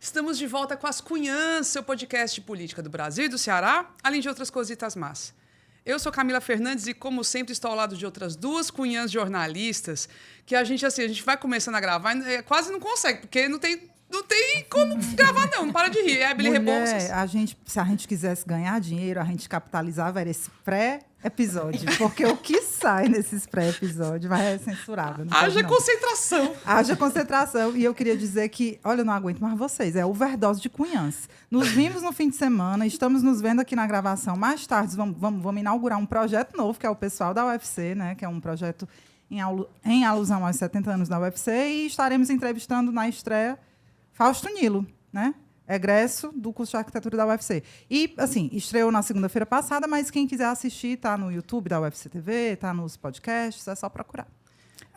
Estamos de volta com As Cunhãs, seu podcast de política do Brasil e do Ceará, além de outras cositas más. Eu sou Camila Fernandes e, como sempre, estou ao lado de outras duas cunhãs jornalistas que a gente vai começando a gravar e quase não consegue, porque não tem como gravar, não para de rir. É Ebele Rebouças. Se a gente quisesse ganhar dinheiro, a gente capitalizava era esse pré-episódio, porque o que sai nesses pré-episódios vai ser censurável. Haja concentração. Haja concentração. E eu queria dizer que, olha, eu não aguento mais vocês, é overdose de cunhãs. Nos vimos no fim de semana, estamos nos vendo aqui na gravação. Mais tarde vamos inaugurar um projeto novo, que é o pessoal da UFC, né? Que é um projeto em alusão aos 70 anos da UFC, e estaremos entrevistando na estreia Fausto Nilo, né? Egresso do curso de arquitetura da UFC. E, assim, estreou na segunda-feira passada, mas quem quiser assistir está no YouTube da UFC TV, está nos podcasts, é só procurar.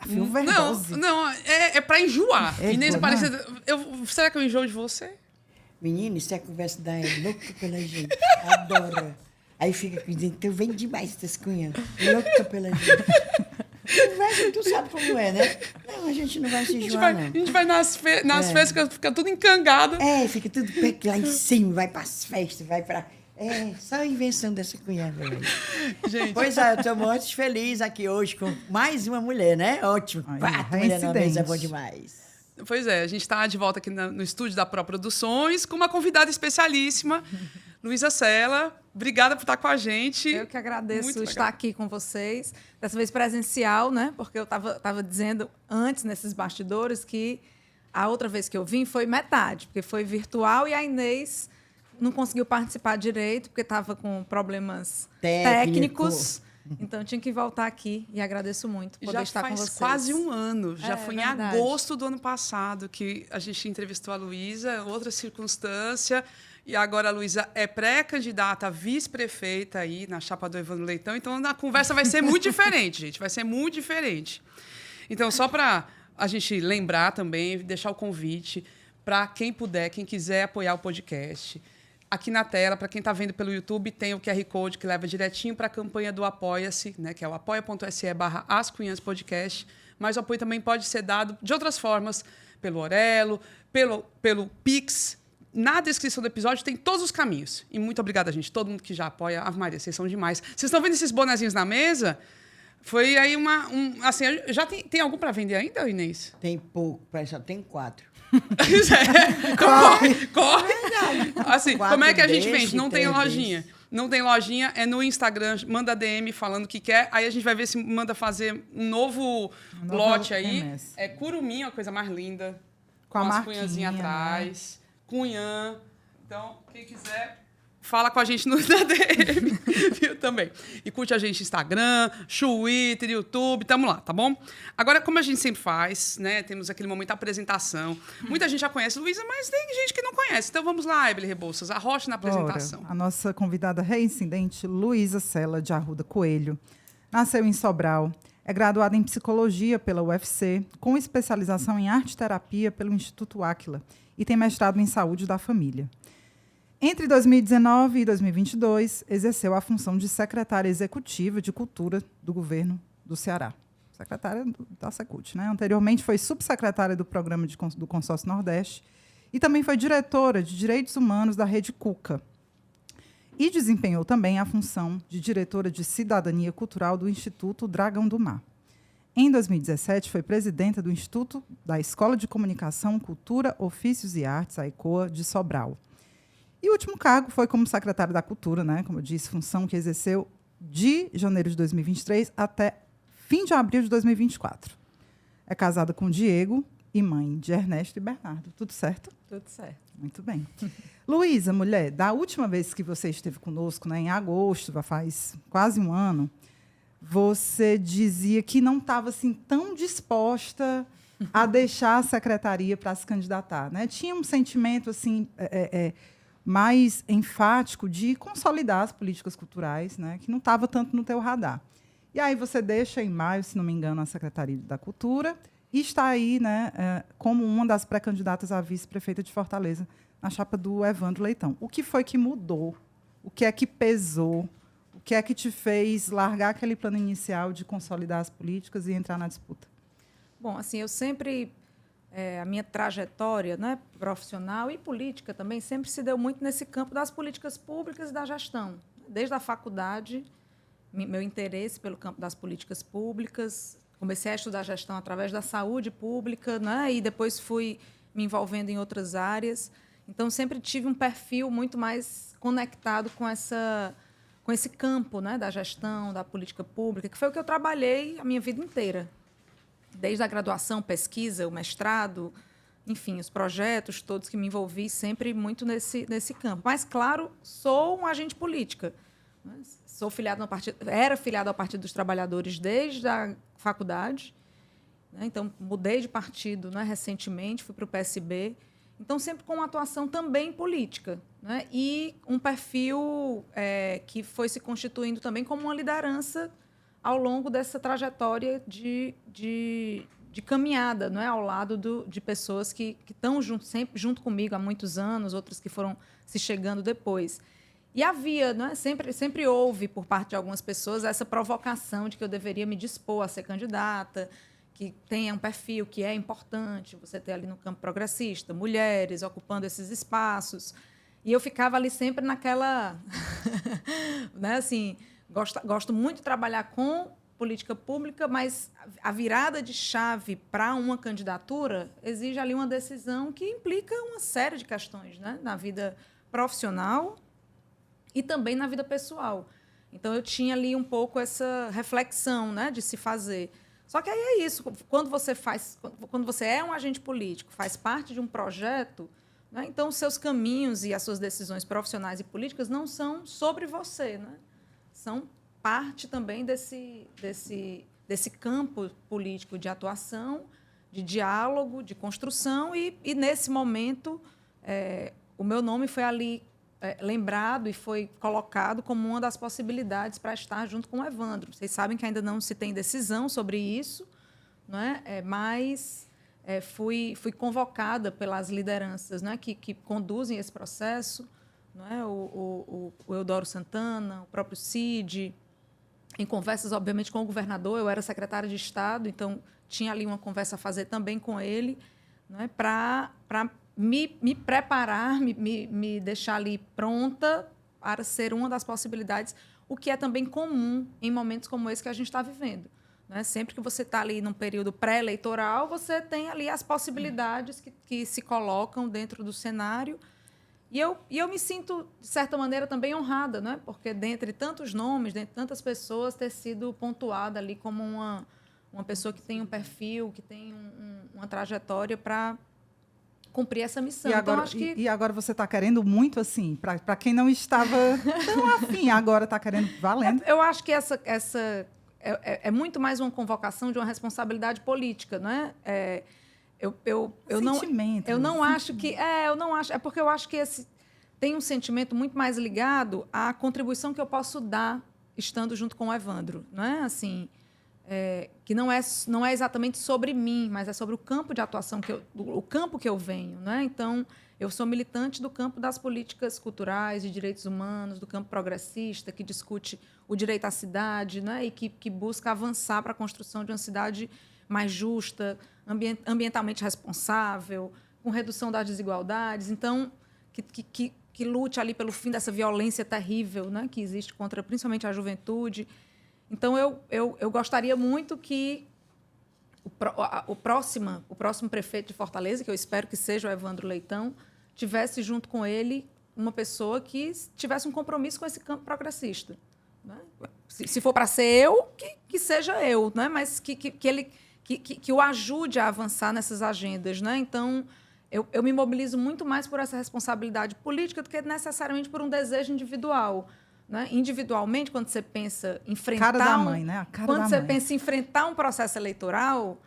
Não, é para enjoar. Inês, será que eu enjoo de você? Menino, isso é a conversa da louca pela gente. Adora. Aí fica dizendo, então vem demais essas cunhas. Louca pela gente. Conversa, tu sabe como é, né? Não, a gente não vai se enjoar, não. A gente vai nas festas, fica tudo encangado. Fica tudo lá em cima, vai pras festas, vai pra... só a invenção dessa cunhada, velho. Gente. Pois é, eu estou muito feliz aqui hoje com mais uma mulher, né? Ótimo. 4 mulheres na mesa é bom demais. Pois é, a gente está de volta aqui no estúdio da Pro Produções com uma convidada especialíssima, Luísa Sela. Obrigada por estar com a gente. Eu que agradeço estar aqui com vocês. Dessa vez presencial, né? Porque eu estava dizendo antes, nesses bastidores, que a outra vez que eu vim foi metade, porque foi virtual e a Inês não conseguiu participar direito, porque estava com problemas técnicos. Então, tinha que voltar aqui e agradeço muito por poder estar com vocês. Já faz quase um ano. Já foi verdade. Em agosto do ano passado que a gente entrevistou a Luísa, outra circunstância. E agora a Luísa é pré-candidata a vice-prefeita aí na chapa do Evandro Leitão. Então, a conversa vai ser muito diferente, gente. Vai ser muito diferente. Então, só para a gente lembrar também, deixar o convite para quem puder, quem quiser apoiar o podcast. Aqui na tela, para quem está vendo pelo YouTube, tem o QR Code que leva direitinho para a campanha do Apoia-se, né, que é o apoia.se/ascunhaspodcast. Mas o apoio também pode ser dado de outras formas, pelo Orelo, pelo Pix. Na descrição do episódio tem todos os caminhos. E muito obrigada, gente. Todo mundo que já apoia. Ave Maria, vocês são demais. Vocês estão vendo esses bonezinhos na mesa? Foi aí assim, já tem algum para vender ainda, Inês? Tem pouco, parece só tem 4. Corre. Assim, como é que a gente vende? Não tem lojinha. Não tem lojinha, é no Instagram, manda DM falando o que quer. Aí a gente vai ver se manda fazer um novo lote aí. MS. É curumim, a coisa mais linda. Com a as marquinha, cunhazinhas né? atrás. Cunhã. Então, quem quiser, fala com a gente no DM, viu, também. E curte a gente no Instagram, Twitter, YouTube, tamo lá, tá bom? Agora, como a gente sempre faz, né, temos aquele momento da apresentação. Muita gente já conhece Luísa, mas tem gente que não conhece. Então, vamos lá, Ebele Rebouças, arrocha na apresentação. A nossa convidada reincidente, Luísa Sela de Arruda Coelho, nasceu em Sobral, é graduada em Psicologia pela UFC, com especialização em Arte-Terapia pelo Instituto Áquila e tem mestrado em Saúde da Família. Entre 2019 e 2022, exerceu a função de secretária executiva de Cultura do governo do Ceará. Secretária da Secult, né? Anteriormente foi subsecretária do programa do Consórcio Nordeste e também foi diretora de Direitos Humanos da Rede Cuca. E desempenhou também a função de diretora de Cidadania Cultural do Instituto Dragão do Mar. Em 2017, foi presidenta do Instituto da Escola de Comunicação, Cultura, Ofícios e Artes, a ECOA, de Sobral. E o último cargo foi como secretária da Cultura, né? Como eu disse, função que exerceu de janeiro de 2023 até fim de abril de 2024. É casada com Diego e mãe de Ernesto e Bernardo. Tudo certo? Tudo certo. Muito bem. Luísa, mulher, da última vez que você esteve conosco, né, em agosto, faz quase um ano, você dizia que não estava assim, tão disposta a deixar a secretaria para se candidatar, né? Tinha um sentimento assim, mais enfático de consolidar as políticas culturais, né, que não estava tanto no teu radar. E aí você deixa, em maio, se não me engano, a Secretaria da Cultura e está aí, né, como uma das pré-candidatas a vice-prefeita de Fortaleza, na chapa do Evandro Leitão. O que foi que mudou? O que é que pesou? O que é que te fez largar aquele plano inicial de consolidar as políticas e entrar na disputa? Bom, assim, eu sempre a minha trajetória, né, profissional e política também sempre se deu muito nesse campo das políticas públicas e da gestão. Desde a faculdade, meu interesse pelo campo das políticas públicas, comecei a estudar gestão através da saúde pública, né, e depois fui me envolvendo em outras áreas. Então, sempre tive um perfil muito mais conectado com esse campo, né, da gestão, da política pública, que foi o que eu trabalhei a minha vida inteira. Desde a graduação, pesquisa, o mestrado, enfim, os projetos todos que me envolvi, sempre muito nesse campo. Mas, claro, sou um agente política. Sou filiado era filiado ao Partido dos Trabalhadores desde a faculdade, né? Então, mudei de partido, né, recentemente, fui para o PSB. Então, sempre com uma atuação também política, né? E um perfil que foi se constituindo também como uma liderança ao longo dessa trajetória de caminhada, não é, ao lado de pessoas que estão sempre junto comigo há muitos anos, outras que foram se chegando depois. E havia, não é, sempre houve, por parte de algumas pessoas, essa provocação de que eu deveria me dispor a ser candidata, que tenha um perfil que é importante, você ter ali no campo progressista, mulheres ocupando esses espaços. E eu ficava ali sempre naquela... né, assim, gosto muito de trabalhar com política pública, mas a virada de chave para uma candidatura exige ali uma decisão que implica uma série de questões, né, na vida profissional e também na vida pessoal. Então, eu tinha ali um pouco essa reflexão, né, de se fazer. Só que aí é isso, quando você é um agente político, faz parte de um projeto, né, então os seus caminhos e as suas decisões profissionais e políticas não são sobre você, né? São parte também desse campo político de atuação, de diálogo, de construção, e nesse momento o meu nome foi ali lembrado e foi colocado como uma das possibilidades para estar junto com o Evandro. Vocês sabem que ainda não se tem decisão sobre isso, não é? Mas fui convocada pelas lideranças, não é, que conduzem esse processo, não é? O Eudoro Santana, o próprio Cid, em conversas, obviamente, com o governador. Eu era secretária de Estado, então tinha ali uma conversa a fazer também com ele, não é? Para me preparar, me deixar ali pronta para ser uma das possibilidades, o que é também comum em momentos como esse que a gente está vivendo, né? Sempre que você está ali num período pré-eleitoral, você tem ali as possibilidades que se colocam dentro do cenário. E eu me sinto, de certa maneira, também honrada, né? Porque, dentre tantos nomes, dentre tantas pessoas, ter sido pontuada ali como uma pessoa que tem um perfil, que tem uma trajetória para cumprir essa missão. E agora, então, acho que... e agora você está querendo muito, assim, para quem não estava tão afim, agora está querendo valendo. Eu acho que essa é muito mais uma convocação de uma responsabilidade política, não é? Eu não acho que... É porque eu acho que tem um sentimento muito mais ligado à contribuição que eu posso dar estando junto com o Evandro, não é? Assim, que não é exatamente sobre mim, mas é sobre o campo de atuação, o campo que eu venho, não é? Então, eu sou militante do campo das políticas culturais, de direitos humanos, do campo progressista, que discute o direito à cidade, né? E que busca avançar para a construção de uma cidade mais justa, ambientalmente responsável, com redução das desigualdades. Então, que lute ali pelo fim dessa violência terrível, né, que existe contra, principalmente, a juventude. Então, eu gostaria muito que o próximo prefeito de Fortaleza, que eu espero que seja o Evandro Leitão, tivesse junto com ele uma pessoa que tivesse um compromisso com esse campo progressista, né? Se for para ser eu, que seja eu, né? Mas que o ajude a avançar nessas agendas, né? Então, eu me mobilizo muito mais por essa responsabilidade política do que necessariamente por um desejo individual, né? Individualmente, quando você pensa em enfrentar... Cara da mãe, né? A cara quando da você mãe. pensa em enfrentar um processo eleitoral,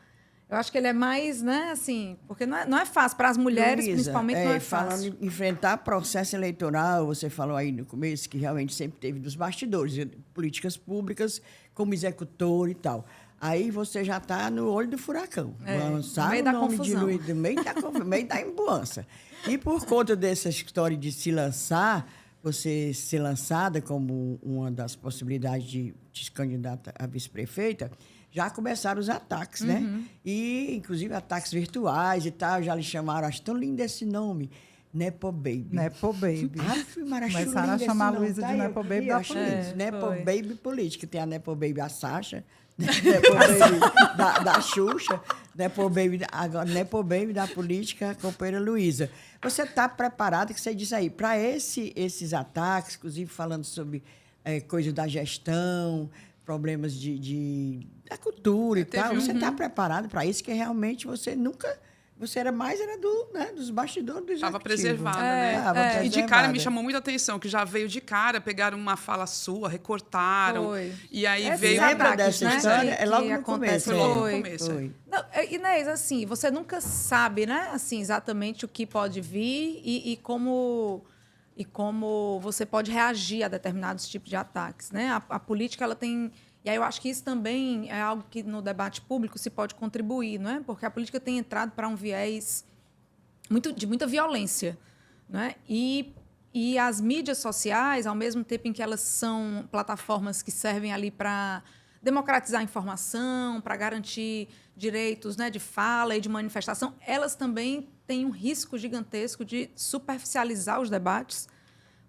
eu acho que ele é mais, né, assim... Porque não é fácil. Para as mulheres, Luísa, principalmente, não é falando fácil. em enfrentar processo eleitoral, você falou aí no começo que realmente sempre teve dos bastidores, políticas públicas como executor e tal. Aí você já está no olho do furacão. No meio da confusão. No meio da embuança. E por conta dessa história de se lançar, você ser lançada como uma das possibilidades de se candidata a vice-prefeita, já começaram os ataques, né? E, inclusive, ataques virtuais e tal, já lhe chamaram, acho tão lindo esse nome, Nepo Baby. Nepo Baby. Começaram a chamar a Luísa de Nepo Baby da política. Nepo foi. Baby política. Tem a Nepo Baby a Sasha, Nepo Baby da Xuxa, Nepo Baby da política, a companheira Luísa. Você está preparado, que você disse aí, para esses ataques, inclusive falando sobre coisas da gestão, problemas da cultura e tal. Você está preparado para isso, que realmente você nunca... Você era dos bastidores do executivo. Estava preservada, né? E de cara me chamou muita atenção, que já veio de cara, pegaram uma fala sua, recortaram. Foi. E aí Esses veio... Lembra ataques, dessa né? história? É logo Que no começo. Foi logo no Foi. começo. Não, Inês, assim, você nunca sabe, né? Assim, exatamente o que pode vir e como você pode reagir a determinados tipos de ataques, né? A política, ela tem... E aí eu acho que isso também é algo que no debate público se pode contribuir, não é? Porque a política tem entrado para um viés de muita violência, não é? E as mídias sociais, ao mesmo tempo em que elas são plataformas que servem ali para democratizar a informação, para garantir direitos, né, de fala e de manifestação, elas também têm um risco gigantesco de superficializar os debates,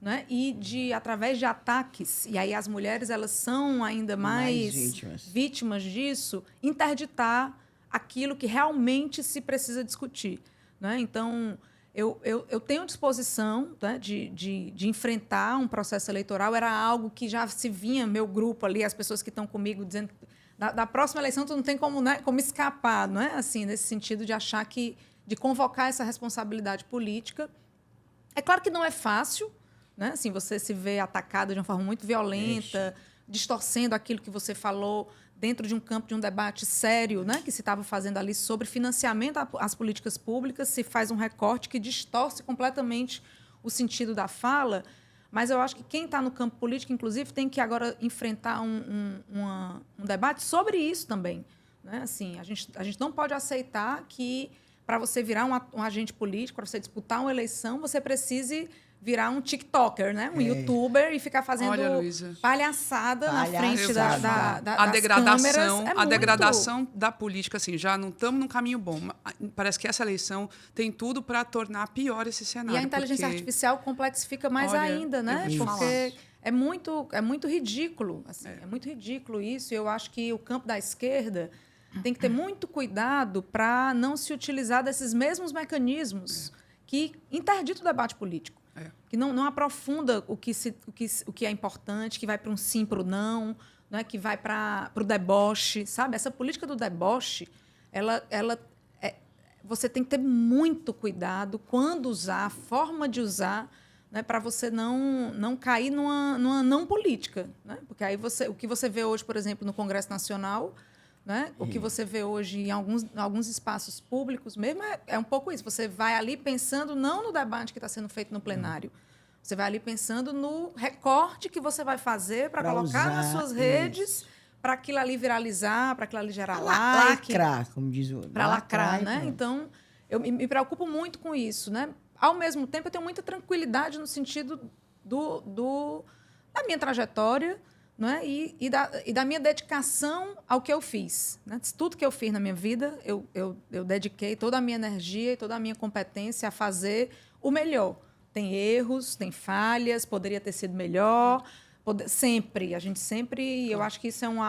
né? E através de ataques, e aí as mulheres elas são ainda mais vítimas disso, interditar aquilo que realmente se precisa discutir, né? Então, eu tenho disposição, né, de enfrentar um processo eleitoral. Era algo que já se vinha, meu grupo ali, as pessoas que estão comigo, dizendo da próxima eleição tu não tem como, né, como escapar, não é? Assim, nesse sentido de achar de convocar essa responsabilidade política. É claro que não é fácil, né? Assim, você se vê atacado de uma forma muito violenta, distorcendo aquilo que você falou dentro de um campo de um debate sério, né, que se estava fazendo ali sobre financiamento às políticas públicas, se faz um recorte que distorce completamente o sentido da fala. Mas eu acho que quem está no campo político, inclusive, tem que agora enfrentar um debate sobre isso também, né? Assim, a gente não pode aceitar que, para você virar um agente político, para você disputar uma eleição, você precise virar um TikToker, né? Um youtuber e ficar fazendo palhaçada na frente das degradação, câmeras. A degradação da política, assim, já não estamos num caminho bom. Parece que essa eleição tem tudo para tornar pior esse cenário. E a inteligência artificial complexifica mais ainda, né? Porque é muito ridículo, assim, é muito ridículo isso. E eu acho que o campo da esquerda tem que ter muito cuidado para não se utilizar desses mesmos mecanismos que interditam o debate político. Que não aprofunda o que é importante, que vai para um sim, para o não, né? Que vai para o deboche, sabe? Essa política do deboche, você tem que ter muito cuidado quando usar, a forma de usar, né? Para você não cair numa não política, né? Porque aí o que você vê hoje, por exemplo, no Congresso Nacional, né? O que você vê hoje em alguns espaços públicos mesmo é um pouco isso. Você vai ali pensando não no debate que está sendo feito no plenário. Você vai ali pensando no recorte que você vai fazer para colocar nas suas redes, para aquilo ali viralizar, para aquilo ali gerar like. Lacrar, como diz o outro. Para lacrar, né? Então, eu me preocupo muito com isso, né? Ao mesmo tempo, eu tenho muita tranquilidade no sentido da minha trajetória, né? E da minha dedicação ao que eu fiz, né? Tudo que eu fiz na minha vida, eu dediquei toda a minha energia e toda a minha competência a fazer o melhor. Tem erros, tem falhas, poderia ter sido melhor, sempre. A gente sempre... Eu acho que isso é uma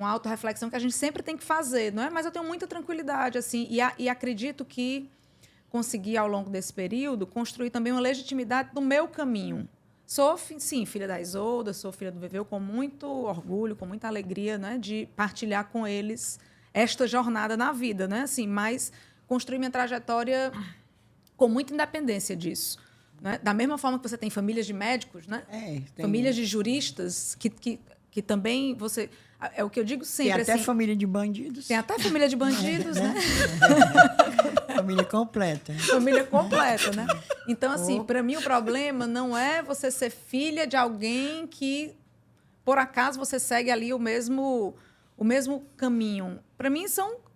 autorreflexão que a gente sempre tem que fazer, não é? Mas eu tenho muita tranquilidade, assim, e acredito que consegui, ao longo desse período, construir também uma legitimidade do meu caminho. Sou, sim, filha da Isolda, sou filha do Veveu, com muito orgulho, com muita alegria, né, de partilhar com eles esta jornada na vida, né? Assim, mas construir minha trajetória com muita independência disso, né? Da mesma forma que você tem famílias de médicos, né? Famílias de juristas, que também você... É o que eu digo sempre. Tem até assim, família de bandidos. Tem até família de bandidos, né? Família completa. Família completa, né? Então, assim, para mim o problema não é você ser filha de alguém que, por acaso, você segue ali o mesmo caminho. Para mim,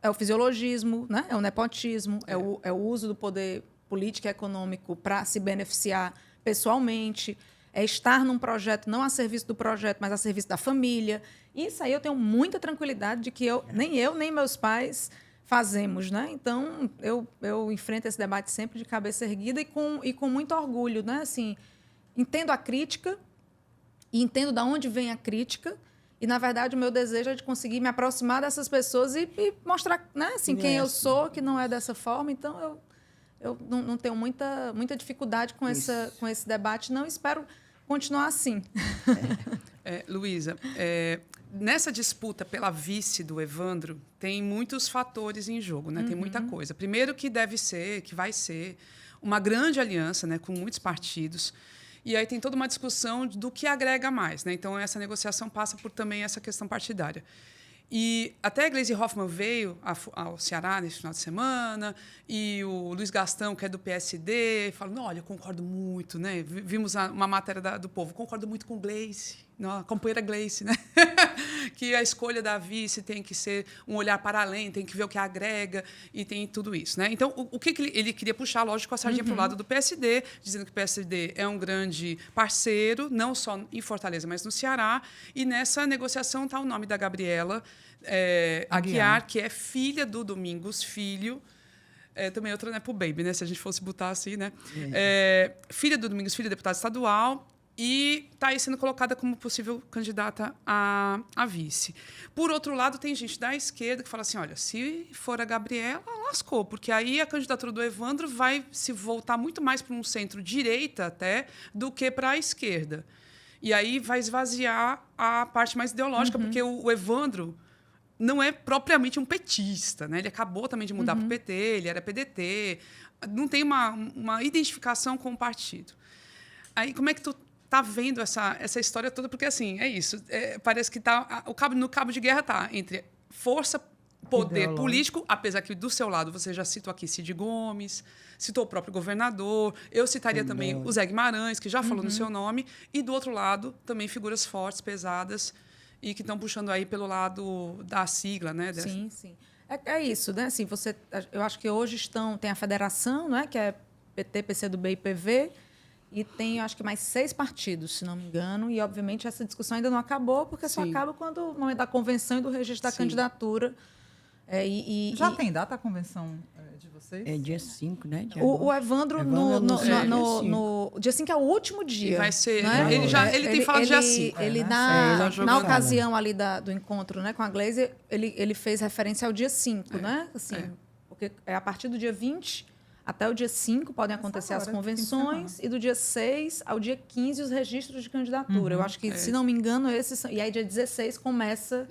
é o fisiologismo, né? É o nepotismo, é o uso do poder político e econômico para se beneficiar pessoalmente. é estar num projeto, não a serviço do projeto, mas a serviço da família. Isso aí eu tenho muita tranquilidade de que nem eu, nem meus pais fazemos, né? Então, eu enfrento esse debate sempre de cabeça erguida e com muito orgulho, né? Assim, entendo a crítica e entendo de onde vem a crítica e, na verdade, o meu desejo é de conseguir me aproximar dessas pessoas e mostrar, né? Assim, quem eu sou, que não é dessa forma. Então, eu não tenho muita dificuldade com esse debate, não. Espero continuar assim. Luísa, nessa disputa pela vice do Evandro, tem muitos fatores em jogo, né? Tem muita coisa. Primeiro que vai ser uma grande aliança, né, com muitos partidos. E aí tem toda uma discussão do que agrega mais, né? Então, essa negociação passa por também essa questão partidária. E até a Gleisi Hoffmann veio ao Ceará nesse final de semana, e o Luiz Gastão, que é do PSD, falou, olha, eu concordo muito, né? Vimos uma matéria do Povo, concordo muito com Gleisi, a companheira Gleisi, né? Que a escolha da vice tem que ser um olhar para além, tem que ver o que agrega, e tem tudo isso, né? Então, o que ele queria puxar, lógico, a sardinha para o lado do PSD, dizendo que o PSD é um grande parceiro, não só em Fortaleza, mas no Ceará, e nessa negociação está o nome da Gabriela Aguiar, que é filha do Domingos Filho, também outra, né, pro Baby, né? Se a gente fosse botar assim, né? Filha do Domingos Filho, deputada estadual, e está aí sendo colocada como possível candidata a vice. Por outro lado, tem gente da esquerda que fala assim, olha, se for a Gabriela, lascou, porque aí a candidatura do Evandro vai se voltar muito mais para um centro-direita até do que para a esquerda. E aí vai esvaziar a parte mais ideológica, porque o Evandro não é propriamente um petista, né? Ele acabou também de mudar para o PT, ele era PDT, não tem uma identificação com o partido. Aí, como é que tu tá vendo essa história toda? Porque, assim, é isso. Parece que no cabo de guerra está entre força, poder político, apesar que do seu lado você já citou aqui Cid Gomes, citou o próprio governador, eu citaria também o Zé Guimarães, que já falou no seu nome, e do outro lado também figuras fortes, pesadas, e que estão puxando aí pelo lado da sigla, né? Sim, sim. É isso, né? Assim, eu acho que hoje tem a federação, né? Que é PT, PCdoB e PV, e tem, acho que mais 6 partidos, se não me engano, e, obviamente, essa discussão ainda não acabou, porque só acaba quando o momento da convenção e do registro da candidatura. Já tem data a convenção de vocês? É dia 5, né? O Evandro, no dia 5 é o último dia. E vai ser. Né? Ele tem falado dia 5. Na ocasião ali do encontro, né, com a Gleisi, ele fez referência ao dia 5, né? Assim, porque é a partir do dia 20 até o dia 5 podem acontecer as convenções, e do dia 6 ao dia 15 os registros de candidatura. Eu acho que, se não me engano, esses são. E aí, dia 16, começa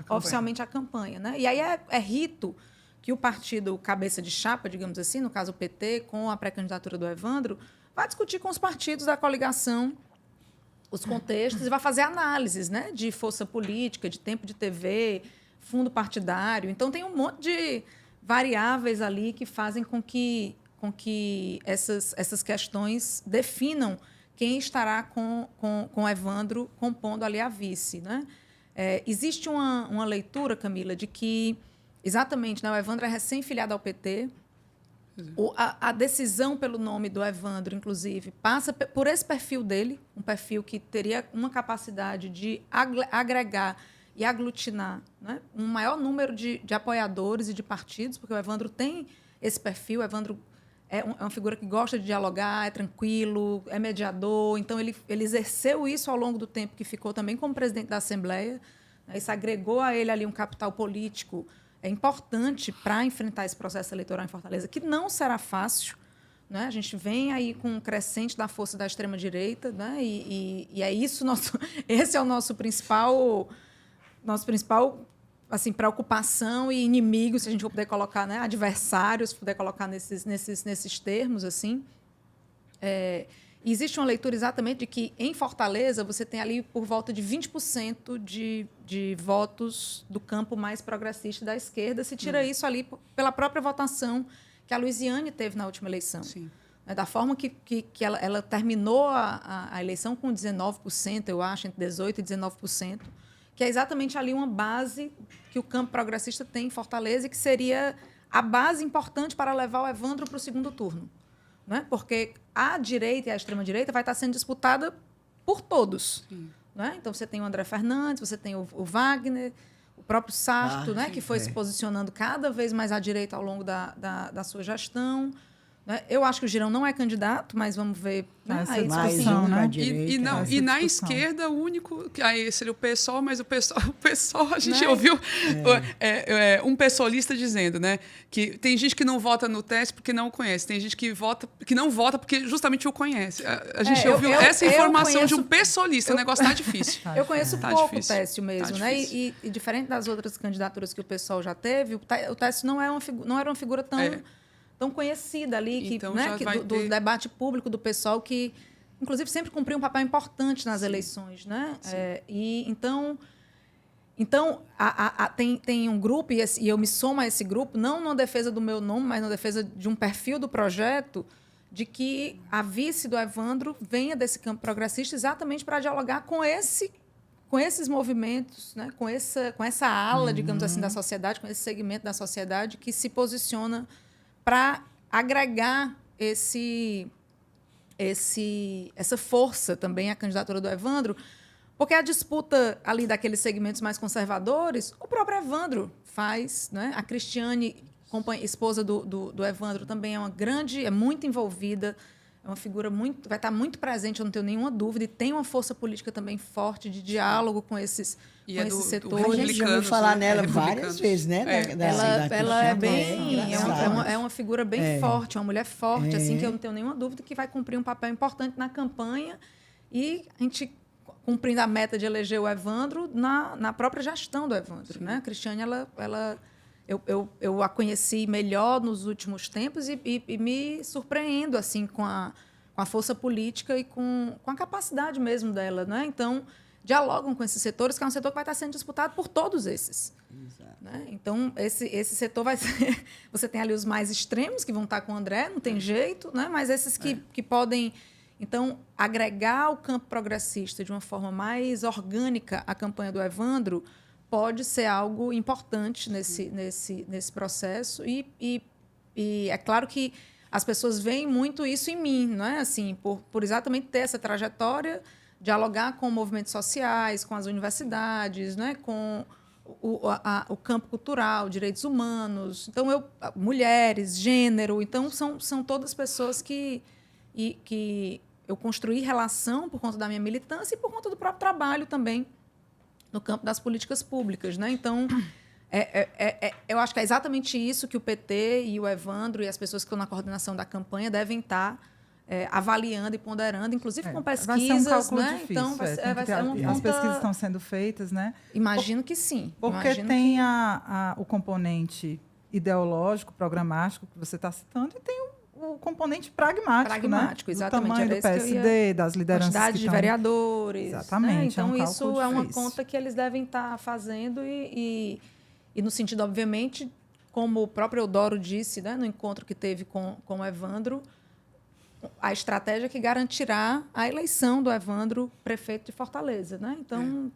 oficialmente a campanha. Né? E aí é rito que o partido cabeça de chapa, digamos assim, no caso o PT, com a pré-candidatura do Evandro, vai discutir com os partidos da coligação os contextos e vai fazer análises, né, de força política, de tempo de TV, fundo partidário. Então, tem um monte de variáveis ali que fazem com que essas questões definam quem estará com Evandro compondo ali a vice. Né? Existe uma leitura, Camila, de que, exatamente, né, o Evandro é recém-filiado ao PT, a decisão pelo nome do Evandro, inclusive, passa por esse perfil dele, um perfil que teria uma capacidade de agregar e aglutinar, né, um maior número de apoiadores e de partidos, porque o Evandro tem esse perfil. O Evandro é uma figura que gosta de dialogar, é tranquilo, é mediador. Então, ele exerceu isso ao longo do tempo que ficou também como presidente da Assembleia. Né, isso agregou a ele ali um capital político importante para enfrentar esse processo eleitoral em Fortaleza, que não será fácil. Né? A gente vem aí com um crescente da força da extrema-direita, né? E é isso, esse é o nosso principal assim, preocupação e inimigo, se a gente for poder colocar, né, adversários, se puder colocar nesses termos, assim. Existe uma leitura exatamente de que, em Fortaleza, você tem ali por volta de 20% de votos do campo mais progressista da esquerda. Se tira isso ali pela própria votação que a Luiziane teve na última eleição. Sim. Da forma que ela terminou a eleição com 19%, eu acho, entre 18% e 19%, que é exatamente ali uma base que o campo progressista tem em Fortaleza e que seria a base importante para levar o Evandro para o segundo turno. Né? Porque a direita e a extrema-direita vai estar sendo disputada por todos. Né? Então, você tem o André Fernandes, você tem o Wagner, o próprio Sarto, né? Que foi se posicionando cada vez mais à direita ao longo da sua gestão. Né? Eu acho que o Girão não é candidato, mas vamos ver, né? Essa Aí, Mais discussão, um né? pra direita. E na discussão. esquerda, o único. Aí seria o PSOL, mas o PSOL a gente Né? ouviu um pessoalista dizendo, né? Que tem gente que não vota no TSE porque não o conhece, tem gente que não vota porque justamente o conhece. A gente ouviu essa informação de um pessoalista, o negócio tá difícil. Eu conheço Tá pouco difícil. o Técio mesmo, Tá né? difícil. E diferente das outras candidaturas que o pessoal já teve, o Técio não era uma figura tão conhecida ali, Então, né? já vai do ter- debate público do pessoal que, inclusive, sempre cumpriu um papel importante nas eleições, né? E então tem um grupo, e eu me somo a esse grupo, não na defesa do meu nome, mas na defesa de um perfil do projeto, de que a vice do Evandro venha desse campo progressista exatamente para dialogar com esses movimentos, né? com essa ala, digamos assim, da sociedade, com esse segmento da sociedade que se posiciona para agregar essa força também à candidatura do Evandro, porque a disputa ali daqueles segmentos mais conservadores, o próprio Evandro faz, né? A Cristiane, esposa do Evandro, também é muito envolvida, é uma figura vai estar muito presente, eu não tenho nenhuma dúvida, e tem uma força política também forte de diálogo com esses setores. A gente já ouviu falar nela várias vezes, né? Ela é bem. engraçado. É uma figura bem forte, uma mulher forte, assim, que eu não tenho nenhuma dúvida que vai cumprir um papel importante na campanha e a gente cumprindo a meta de eleger o Evandro na própria gestão do Evandro. Né? A Cristiane, eu a conheci melhor nos últimos tempos e me surpreendo assim, com a força política e com a capacidade mesmo dela. Né? Então, dialogam com esses setores, que é um setor que vai estar sendo disputado por todos esses. Né? Então, esse setor vai ser... Você tem ali os mais extremos, que vão estar com o André, não tem jeito, né? Mas esses que podem, então, agregar o campo progressista de uma forma mais orgânica à campanha do Evandro pode ser algo importante nesse processo. E é claro que as pessoas veem muito isso em mim, não é? Assim, por exatamente ter essa trajetória, dialogar com movimentos sociais, com as universidades, né? Com o campo cultural, direitos humanos, então mulheres, gênero, então são todas pessoas que eu construí relação por conta da minha militância e por conta do próprio trabalho também no campo das políticas públicas, né? Então eu acho que é exatamente isso que o PT e o Evandro e as pessoas que estão na coordenação da campanha devem estar avaliando e ponderando, inclusive com pesquisas, vai ser um cálculo né? difícil. Então vai ser uma as conta... pesquisas estão sendo feitas, né? Imagino que sim. Porque tem o componente ideológico, programático que você está citando, e tem o componente pragmático, né? Exatamente. Do tamanho do PSD, das lideranças quantidade de vereadores. Exatamente. Né? Então, isso é uma difícil. conta que eles devem estar fazendo e no sentido, obviamente, como o próprio Eudoro disse, né, no encontro que teve com o Evandro, a estratégia que garantirá a eleição do Evandro prefeito de Fortaleza. Né? Então,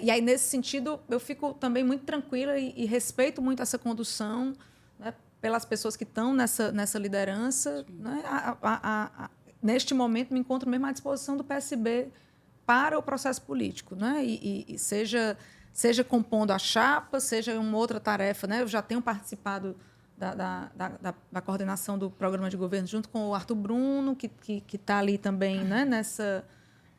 e aí, nesse sentido, eu fico também muito tranquila e respeito muito essa condução, né, pelas pessoas que estão nessa liderança. Né? Neste momento, me encontro mesmo à disposição do PSB para o processo político. Né? E seja compondo a chapa, seja uma outra tarefa. Né? Eu já tenho participado da coordenação do programa de governo junto com o Arthur Bruno, que está ali também, né,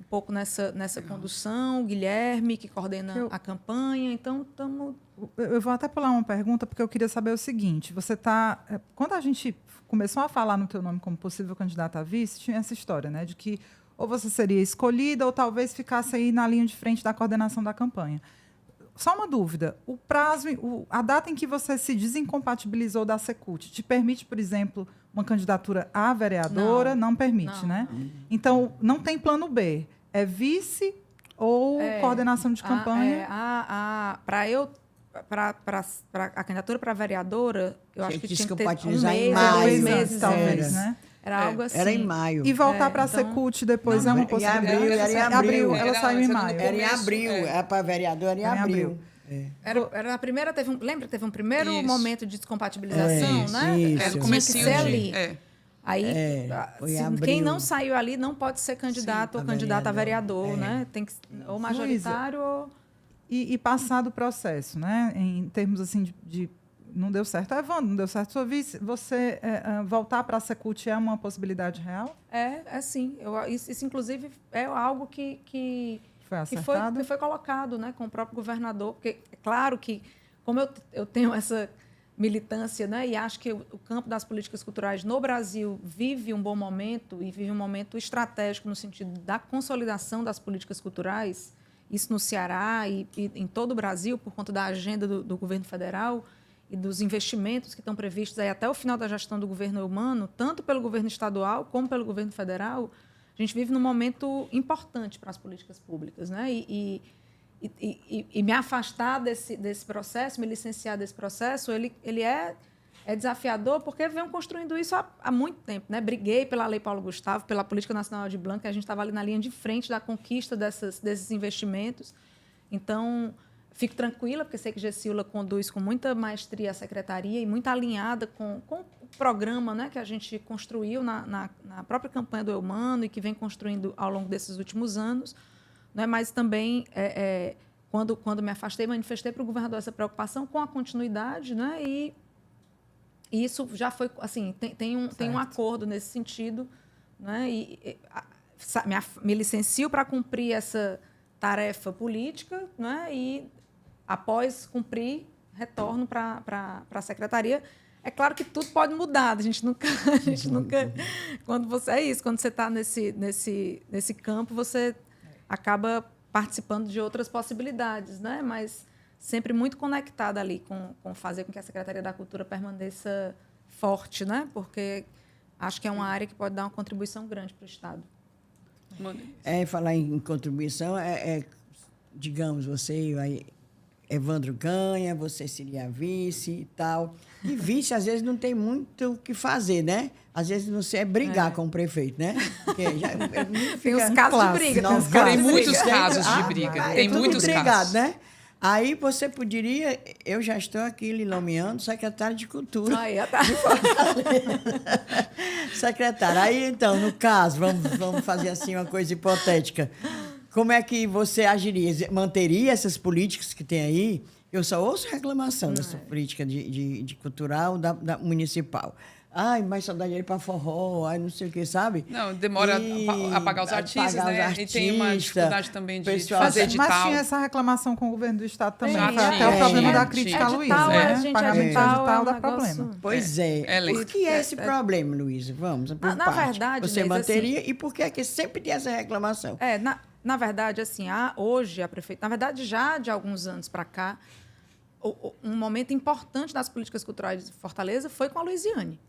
um pouco nessa condução, o Guilherme, que coordena a campanha. Então, estamos... Eu vou até pular uma pergunta, porque eu queria saber o seguinte. Você está... Quando a gente começou a falar no teu nome como possível candidato a vice, tinha essa história, né, de que ou você seria escolhida ou talvez ficasse aí na linha de frente da coordenação da campanha. Só uma dúvida, o prazo, a data em que você se desincompatibilizou da Secult te permite, por exemplo, uma candidatura a vereadora? Não permite, né? Então, não tem plano B. É vice ou coordenação de campanha? Para a candidatura para vereadora, eu acho que tinha que ter dois meses, talvez, né? Era algo assim. Era em maio. E voltar para a Secult depois é uma possibilidade? Era em abril. Ela saiu em maio. Era em abril. Era para vereadora em abril. Era na primeira, lembra que teve um primeiro momento de descompatibilização, né? Isso. Era no Tinha que ser ali. Aí, foi em quem abril. não saiu ali não pode ser candidato ou candidata a vereador, né? Tem que ou majoritário ou... E passar do processo, né? Em termos assim de não deu certo, Evandro, não deu certo sua vice. Você voltar para a Secult é uma possibilidade real? É sim. Isso, inclusive, é algo que Foi acertado? que foi colocado, né, com o próprio governador. Porque é claro que, como eu tenho essa militância, né, e acho que o campo das políticas culturais no Brasil vive um bom momento e vive um momento estratégico no sentido da consolidação das políticas culturais, isso no Ceará e em todo o Brasil, por conta da agenda do governo federal e dos investimentos que estão previstos aí até o final da gestão do governo Eumano, tanto pelo governo estadual como pelo governo federal. A gente vive num momento importante para as políticas públicas, né? E me afastar desse processo, me licenciar desse processo, ele é desafiador porque venham construindo isso há muito tempo, né? Briguei pela Lei Paulo Gustavo, pela Política Nacional de Blanc, a gente estava ali na linha de frente da conquista desses investimentos. Então, fico tranquila, porque sei que Gessilda conduz com muita maestria a secretaria e muito alinhada com o programa, né, que a gente construiu na própria campanha do Eumano e que vem construindo ao longo desses últimos anos. Né, mas também, quando me afastei, manifestei para o governador essa preocupação com a continuidade, né, e isso já foi, assim, tem um acordo nesse sentido, né, me licencio para cumprir essa tarefa política, né, e após cumprir, retorno para a secretaria. É claro que tudo pode mudar, a gente nunca quando você está nesse campo, você acaba participando de outras possibilidades, né? Mas sempre muito conectada ali com fazer com que a Secretaria da Cultura permaneça forte, né? Porque acho que é uma área que pode dar uma contribuição grande para o Estado. Falar em contribuição, digamos, você vai... Evandro ganha, você seria a vice e tal. E vice, às vezes, não tem muito o que fazer, né? Às vezes, não sei, brigar com o prefeito, né? Porque tem os casos de briga. Tem muitos casos de briga. Tem muitos casos. Né? Aí você poderia... Eu já estou aqui lhe nomeando secretário de Cultura. Secretário. Aí, então, no caso, vamos fazer assim uma coisa hipotética. Como é que você agiria? Manteria essas políticas que tem aí? Eu só ouço reclamação dessa política de cultural da municipal. Ai, mais saudade dele para forró, ai, não sei o que, sabe? Não, demora a pagar os artistas, né? E tem uma dificuldade também de fazer edital. Mas tinha essa reclamação com o governo do Estado também. Foi Até o problema da crítica a Luísa, né? Pagamento de edital dá problema. Pois é. Por que é esse problema, Luísa? Vamos, por na verdade, você manteria, assim, e por que é que sempre tem essa reclamação? Na verdade, assim, hoje a prefeita... Na verdade, já de alguns anos para cá, um momento importante das políticas culturais de Fortaleza foi com a Luiziane.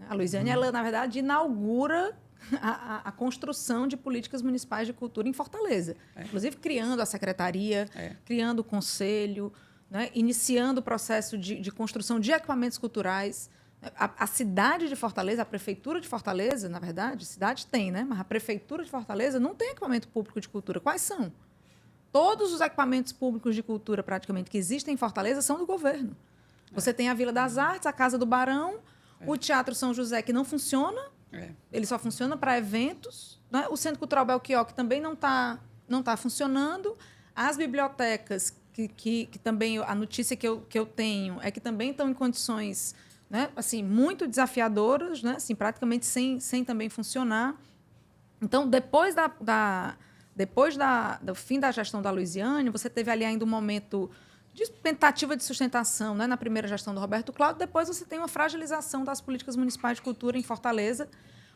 A Luiziane, ela, na verdade, inaugura a construção de políticas municipais de cultura em Fortaleza. Inclusive, criando a secretaria, criando o conselho, né, iniciando o processo de construção de equipamentos culturais. A cidade de Fortaleza, a prefeitura de Fortaleza, na verdade, cidade tem, né? Mas a prefeitura de Fortaleza não tem equipamento público de cultura. Quais são? Todos os equipamentos públicos de cultura, praticamente, que existem em Fortaleza, são do governo. Você tem a Vila das Artes, a Casa do Barão, o Teatro São José, que não funciona, ele só funciona para eventos, né? O Centro Cultural Belchior, que também não tá funcionando, as bibliotecas, que também, a notícia que eu tenho é que também estão em condições... Né? Assim, muito desafiadoras, né? Assim, praticamente sem também funcionar. Então, depois do fim da gestão da Luiziane, você teve ali ainda um momento de tentativa de sustentação, né? Na primeira gestão do Roberto Cláudio, depois você tem uma fragilização das políticas municipais de cultura em Fortaleza.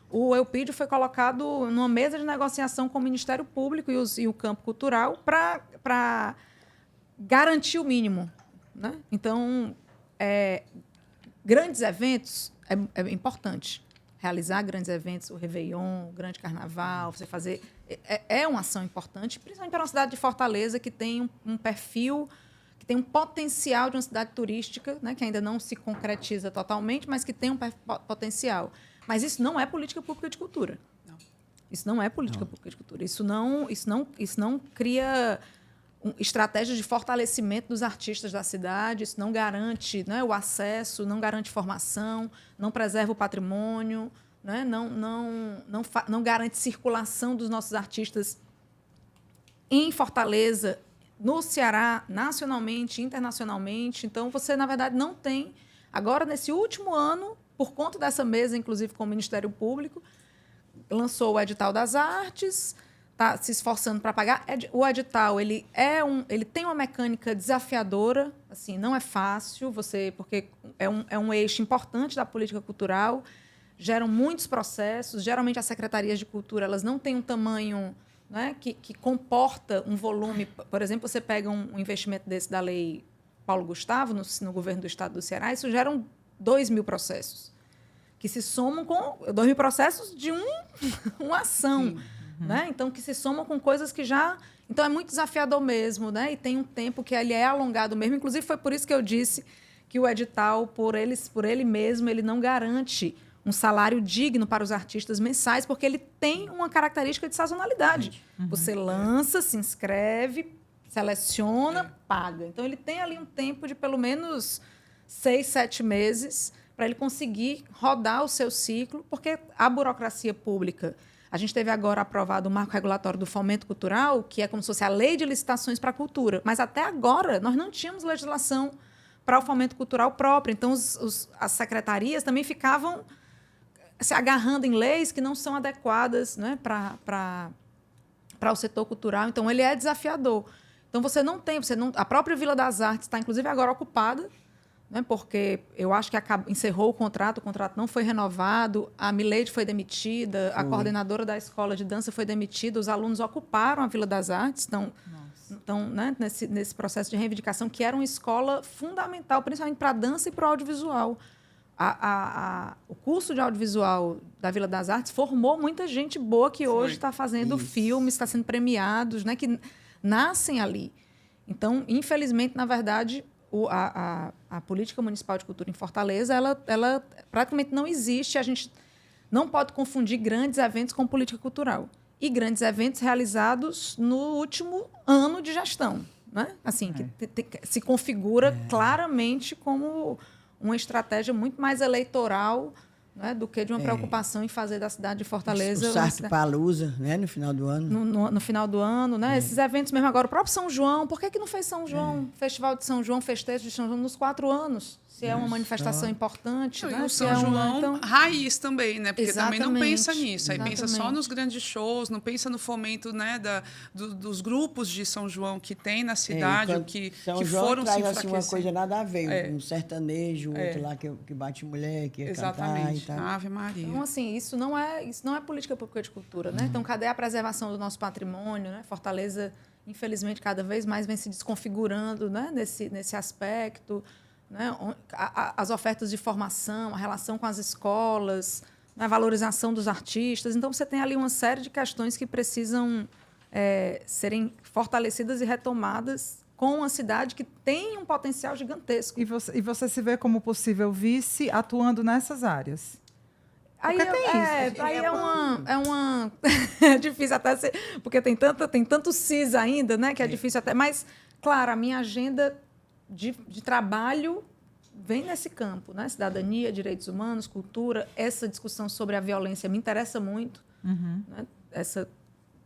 O Eupídio foi colocado numa mesa de negociação com o Ministério Público e o campo cultural para garantir o mínimo. Né? Então, grandes eventos é importante. Realizar grandes eventos, o Réveillon, o Grande Carnaval, você fazer... É uma ação importante, principalmente para uma cidade de Fortaleza que tem um perfil, que tem um potencial de uma cidade turística, né, que ainda não se concretiza totalmente, mas que tem um potencial. Mas isso não é política pública de cultura. Não. Isso não é política pública de cultura. Isso não cria... estratégias de fortalecimento dos artistas da cidade, isso não garante, né, o acesso, não garante formação, não preserva o patrimônio, né? Não garante circulação dos nossos artistas em Fortaleza, no Ceará, nacionalmente, internacionalmente. Então, você, na verdade, não tem... Agora, nesse último ano, por conta dessa mesa, inclusive com o Ministério Público, lançou o edital das artes, está se esforçando para pagar. O edital ele tem uma mecânica desafiadora, assim, não é fácil, porque é um eixo importante da política cultural, geram muitos processos. Geralmente, as secretarias de cultura elas não têm um tamanho, né, que comporta um volume. Por exemplo, você pega um investimento desse da Lei Paulo Gustavo, no governo do Estado do Ceará, isso geram 2.000 processos, que se somam com 2.000 processos de uma ação. Né? Então, que se somam com coisas que já... Então, é muito desafiador mesmo, né? E tem um tempo que ele é alongado mesmo. Inclusive, foi por isso que eu disse que o edital, por ele mesmo, ele não garante um salário digno para os artistas mensais, porque ele tem uma característica de sazonalidade. Você lança, se inscreve, seleciona, paga. Então, ele tem ali um tempo de pelo menos 6, 7 meses para ele conseguir rodar o seu ciclo, porque a burocracia pública... A gente teve agora aprovado o marco regulatório do fomento cultural, que é como se fosse a lei de licitações para a cultura. Mas, até agora, nós não tínhamos legislação para o fomento cultural próprio. Então, as secretarias também ficavam se agarrando em leis que não são adequadas, né, para o setor cultural. Então, ele é desafiador. Então, a própria Vila das Artes está, inclusive, agora ocupada, né, porque eu acho que encerrou o contrato não foi renovado, a Mileide foi demitida, a coordenadora da escola de dança foi demitida, os alunos ocuparam a Vila das Artes, estão né, nesse processo de reivindicação, que era uma escola fundamental, principalmente para a dança e para o audiovisual. O curso de audiovisual da Vila das Artes formou muita gente boa que hoje está fazendo filmes, está sendo premiados, né, que nascem ali. Então, infelizmente, na verdade... A política municipal de cultura em Fortaleza, ela praticamente não existe. A gente não pode confundir grandes eventos com política cultural. E grandes eventos realizados no último ano de gestão, né? Assim, que se configura claramente como uma estratégia muito mais eleitoral, né, do que de uma preocupação em fazer da cidade de Fortaleza... O Sarto-Palusa, né, no final do ano. No final do ano, né? Esses eventos mesmo agora. O próprio São João, por que não fez São João? Festival de São João, festejo de São João nos 4 anos? Se é uma manifestação importante. E né? o São João, raiz também, né? Porque também não pensa nisso. Aí pensa só nos grandes shows, não pensa no fomento, né, dos grupos de São João que tem na cidade, que foram se enfraquecer. Assim, uma coisa nada a ver. Um sertanejo, outro lá que bate mulher, que ia cantar e tal. Ave Maria. Então, assim, isso não é política pública de cultura, né? Então, cadê a preservação do nosso patrimônio, né? Fortaleza, infelizmente, cada vez mais vem se desconfigurando, né, nesse aspecto, né? As ofertas de formação, a relação com as escolas, a valorização dos artistas. Então, você tem ali uma série de questões que precisam serem fortalecidas e retomadas com uma cidade que tem um potencial gigantesco. E você se vê como possível vice atuando nessas áreas? Aí é difícil até ser, porque tem tanto CIS ainda, né, que é difícil até. Mas, claro, a minha agenda de trabalho vem nesse campo, né? Cidadania, direitos humanos, cultura. Essa discussão sobre a violência me interessa muito. Né?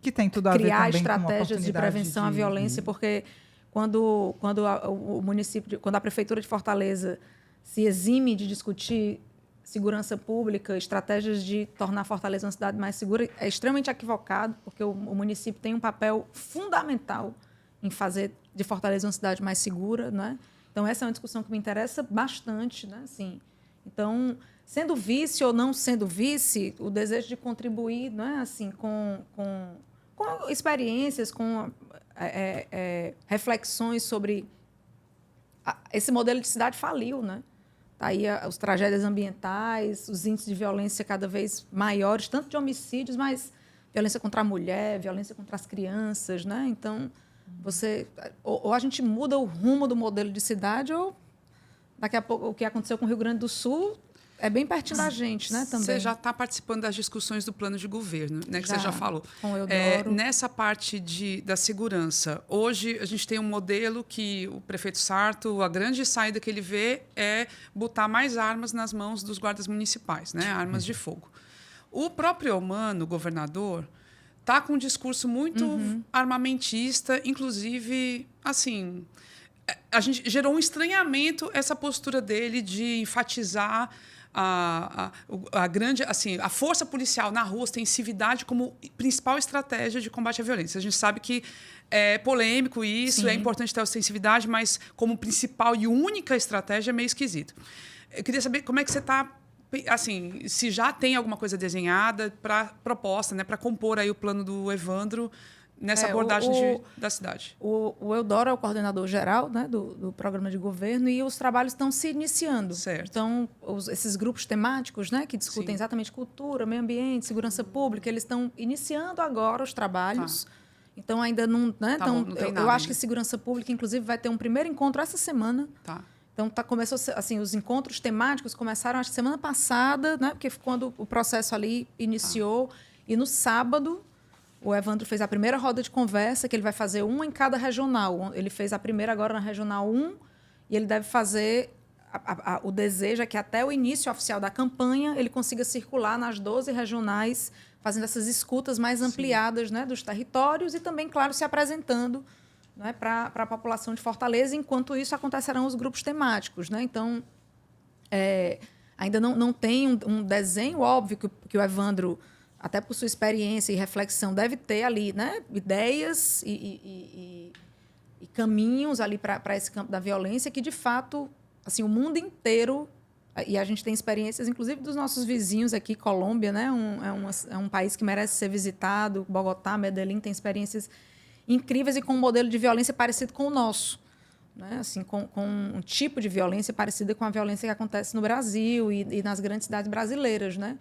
Que tem tudo a ver criar também estratégias com de prevenção à violência, porque quando o município, quando a prefeitura de Fortaleza se exime de discutir segurança pública, estratégias de tornar Fortaleza uma cidade mais segura, é extremamente equivocado, porque o município tem um papel fundamental em fazer de Fortaleza uma cidade mais segura, né? Então, essa é uma discussão que me interessa bastante, né? Assim, então, sendo vice ou não sendo vice, o desejo de contribuir, né? Assim, com experiências, com reflexões sobre... Esse modelo de cidade faliu, né? Tá aí as tragédias ambientais, os índices de violência cada vez maiores, tanto de homicídios, mas violência contra a mulher, violência contra as crianças, né? Então, ou a gente muda o rumo do modelo de cidade, ou daqui a pouco o que aconteceu com o Rio Grande do Sul é bem pertinho da gente, né? Também. Você já está participando das discussões do plano de governo, né? Que você já falou. Com o Eudoro. Nessa parte da segurança, hoje a gente tem um modelo que o prefeito Sarto, a grande saída que ele vê é botar mais armas nas mãos dos guardas municipais, né? Armas de fogo. O próprio Eumano, governador, está com um discurso muito armamentista, inclusive, assim, a gente gerou um estranhamento essa postura dele de enfatizar a grande, assim, a força policial na rua, a ostensividade como principal estratégia de combate à violência. A gente sabe que é polêmico isso, Sim. é importante ter ostensividade, mas como principal e única estratégia é meio esquisito. Eu queria saber como é que você está, assim, se já tem alguma coisa desenhada para proposta, né, para compor aí o plano do Evandro nessa abordagem da cidade. O Eudoro é o coordenador geral, né, do programa de governo, e os trabalhos estão se iniciando. Certo. Então, esses grupos temáticos, né, que discutem Sim. exatamente cultura, meio ambiente, segurança pública, eles estão iniciando agora os trabalhos. Então, ainda não... Né, Tá bom, não tem eu nada acho ainda. que segurança pública, inclusive, vai ter um primeiro encontro essa semana. Tá. Então, começou assim, os encontros temáticos começaram acho que semana passada, né? Porque quando o processo ali iniciou. E no sábado, o Evandro fez a primeira roda de conversa, que ele vai fazer uma em cada regional. Ele fez a primeira agora na Regional 1, e ele deve fazer... o desejo é que até o início oficial da campanha ele consiga circular nas 12 regionais, fazendo essas escutas mais ampliadas, né, dos territórios e também, claro, se apresentando, né, para a população de Fortaleza. Enquanto isso, acontecerão os grupos temáticos. Né? Então, ainda não tem um desenho óbvio que o Evandro, até por sua experiência e reflexão, deve ter ali, né, ideias e caminhos ali para esse campo da violência que, de fato, assim, o mundo inteiro, e a gente tem experiências, inclusive, dos nossos vizinhos aqui, Colômbia, né, é um país que merece ser visitado, Bogotá, Medellín, tem experiências incríveis e com um modelo de violência parecido com o nosso. Né? Assim, com um tipo de violência parecida com a violência que acontece no Brasil e nas grandes cidades brasileiras. Né?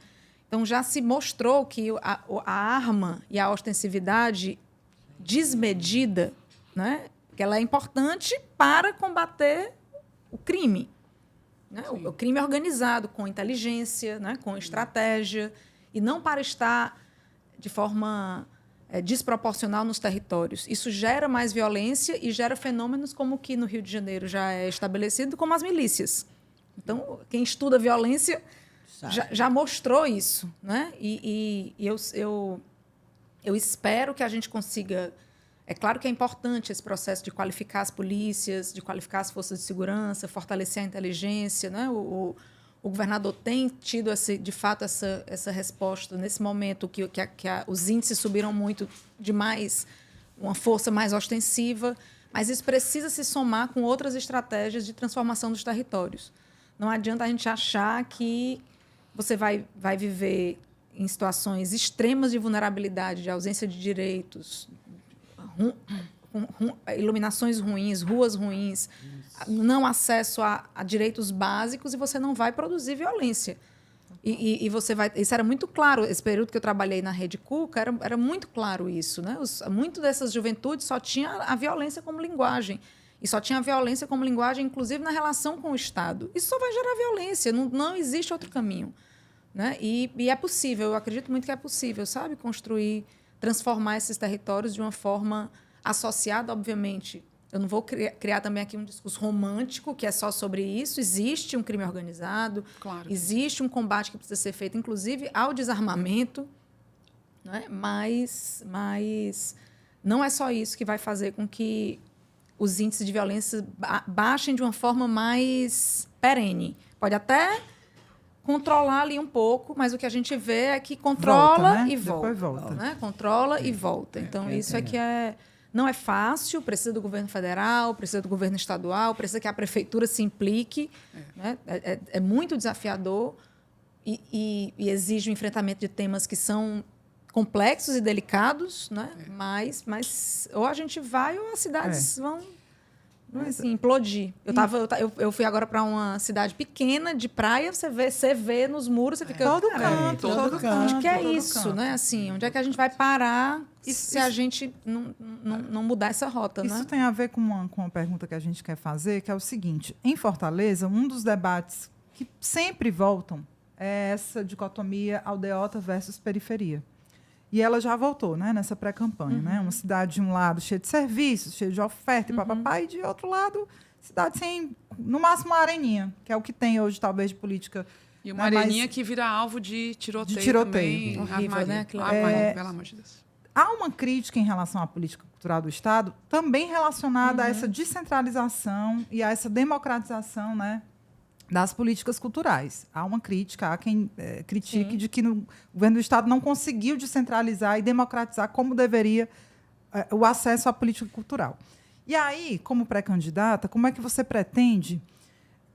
Então, já se mostrou que a arma e a ostensividade desmedida, né, que ela é importante para combater o crime. Né? O crime organizado, com inteligência, né, com estratégia, e não para estar de forma desproporcional nos territórios. Isso gera mais violência e gera fenômenos como o que no Rio de Janeiro já é estabelecido, como as milícias. Então, quem estuda violência já mostrou isso. Né? E eu espero que a gente consiga... É claro que é importante esse processo de qualificar as polícias, de qualificar as forças de segurança, fortalecer a inteligência. Né? O governador tem tido, de fato, essa resposta nesse momento que os índices subiram muito demais, uma força mais ostensiva, mas isso precisa se somar com outras estratégias de transformação dos territórios. Não adianta a gente achar que você vai viver em situações extremas de vulnerabilidade, de ausência de direitos, iluminações ruins, ruas ruins, não acesso a direitos básicos, e você não vai produzir violência. E você vai... Isso era muito claro. Esse período que eu trabalhei na Rede Cuca, era muito claro isso. Né? Muito dessas juventudes só tinha a violência como linguagem. E só tinha a violência como linguagem, inclusive, na relação com o Estado. Isso só vai gerar violência. Não existe outro caminho. Né? E é possível, eu acredito muito que é possível, sabe? Transformar esses territórios de uma forma associada, obviamente. Eu não vou criar também aqui um discurso romântico, que é só sobre isso. Existe um crime organizado, Claro. Existe um combate que precisa ser feito, inclusive, ao desarmamento, né? Mas não é só isso que vai fazer com que os índices de violência baixem de uma forma mais perene. Pode até controlar ali um pouco, mas o que a gente vê é que controla Volta, né? e volta. Depois volta. Né? Controla e volta. Então, isso é que não é fácil, precisa do governo federal, precisa do governo estadual, precisa que a prefeitura se implique. Né? É muito desafiador e exige o enfrentamento de temas que são complexos e delicados, né? Mas ou a gente vai ou as cidades vão... Assim, implodir. Eu fui agora para uma cidade pequena, de praia, você vê nos muros, você fica... Todo "Caramba, canto, todo todo canto, canto. onde que é todo isso, canto. né? Assim, onde é que a gente vai parar se a gente não mudar essa rota, Isso né? tem a ver com uma pergunta que a gente quer fazer, que é o seguinte. Em Fortaleza, um dos debates que sempre voltam é essa dicotomia aldeota versus periferia. E ela já voltou, né, nessa pré-campanha. Né? Uma cidade, de um lado, cheia de serviços, cheia de oferta e papapá, e de outro lado, cidade sem, no máximo, uma areninha, que é o que tem hoje, talvez, de política E uma Né, areninha mas- que vira alvo de tiroteio, De tiroteio. também. Horrível, Maria. né, aquilo? Maria, pelo amor de Deus. Há uma crítica em relação à política cultural do Estado, também relacionada a essa descentralização e a essa democratização, né, das políticas culturais. Há uma crítica, há quem critique de que o governo do Estado não conseguiu descentralizar e democratizar como deveria o acesso à política cultural. E aí, como pré-candidata, como é que você pretende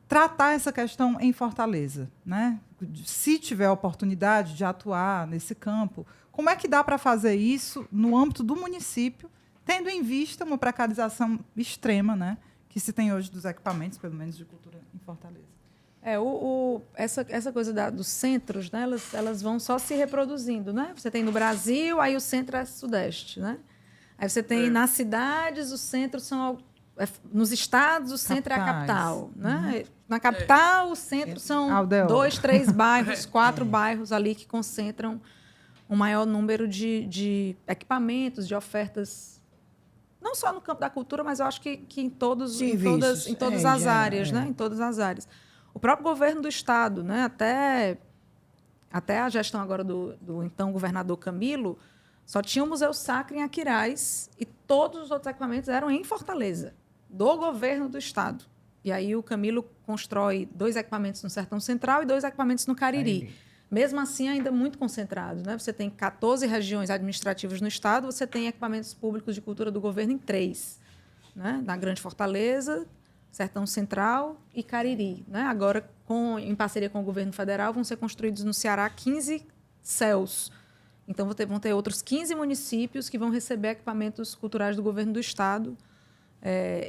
tratar essa questão em Fortaleza, né? Se tiver a oportunidade de atuar nesse campo, como é que dá para fazer isso no âmbito do município, tendo em vista uma precarização extrema, né, que se tem hoje dos equipamentos, pelo menos de cultura em Fortaleza? Essa coisa dos centros, né, elas vão só se reproduzindo, né? Você tem no Brasil, aí o centro é Sudeste, né? Aí você tem nas cidades, os centros são nos estados, o centro é a Capitais. capital, né? Na capital, os centros são Aldeota. 2, 3 bairros, 4 bairros ali que concentram um maior número de equipamentos, de ofertas, não só no campo da cultura, mas eu acho que em Serviços. em todas as Já, áreas, né? Em todas as áreas. O próprio governo do estado, né? Até a gestão agora do então governador Camilo, só tinha o Museu Sacro em Aquiraz e todos os outros equipamentos eram em Fortaleza, do governo do estado. E aí o Camilo constrói 2 equipamentos no Sertão Central e 2 equipamentos no Cariri. Mesmo assim, ainda muito concentrados, né? Você tem 14 regiões administrativas no estado, você tem equipamentos públicos de cultura do governo em 3. Né? Na Grande Fortaleza, Sertão Central e Cariri. Né? Agora, em parceria com o governo federal, vão ser construídos no Ceará 15 CELs. Então, vão ter outros 15 municípios que vão receber equipamentos culturais do governo do estado.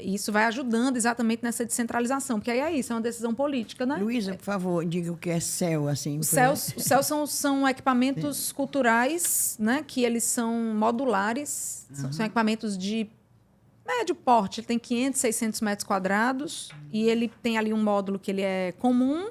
E isso vai ajudando exatamente nessa descentralização, porque aí é isso, é uma decisão política, né? Luísa, por favor, diga o que é CEL, assim. Os CELs são equipamentos culturais, né, que eles são modulares, são equipamentos de médio porte, ele tem 500, 600 metros quadrados, e ele tem ali um módulo que ele é comum,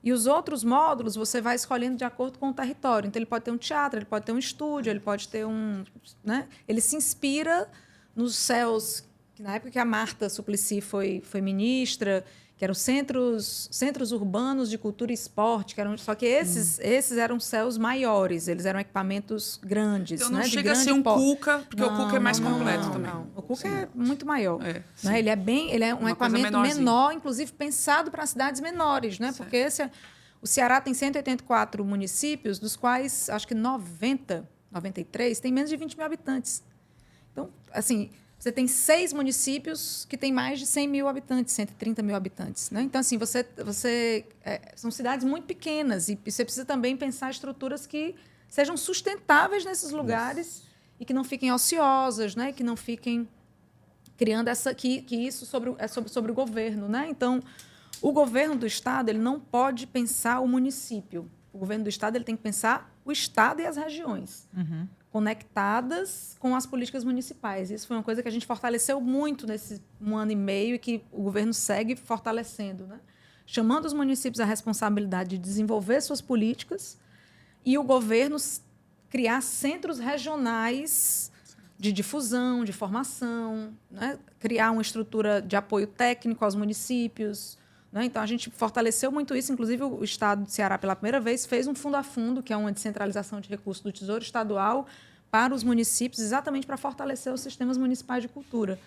e os outros módulos você vai escolhendo de acordo com o território. Então, ele pode ter um teatro, ele pode ter um estúdio, ele pode ter um... Né? Ele se inspira nos CELs, que na época que a Marta Suplicy foi ministra, que eram centros urbanos de cultura e esporte, só que esses eram CELs maiores, eles eram equipamentos grandes. Então não né? De chega a grande ser um porte. Cuca, porque o Cuca é mais completo não, também. não. O Cuca é muito maior. sim. Né? Ele é um Uma coisa equipamento menorzinha. menor, inclusive pensado para cidades menores, né? Porque o Ceará tem 184 municípios, dos quais acho que 93 tem menos de 20 mil habitantes. Então, assim, você tem 6 municípios que têm mais de 100 mil habitantes, 130 mil habitantes. Né? Então, assim, são cidades muito pequenas e você precisa também pensar estruturas que sejam sustentáveis nesses lugares e que não fiquem ociosas, né? Que não fiquem criando que isso sobre o governo. Né? Então, o governo do estado ele não pode pensar o município. O governo do estado ele tem que pensar o estado e as regiões. Conectadas com as políticas municipais. Isso foi uma coisa que a gente fortaleceu muito nesse 1 ano e meio e que o governo segue fortalecendo, né? Chamando os municípios à responsabilidade de desenvolver suas políticas e o governo criar centros regionais de difusão, de formação, né? Criar uma estrutura de apoio técnico aos municípios. Né? Então, a gente fortaleceu muito isso. Inclusive, o Estado de Ceará, pela primeira vez, fez um fundo a fundo, que é uma descentralização de recursos do Tesouro Estadual para os municípios, exatamente para fortalecer os sistemas municipais de cultura.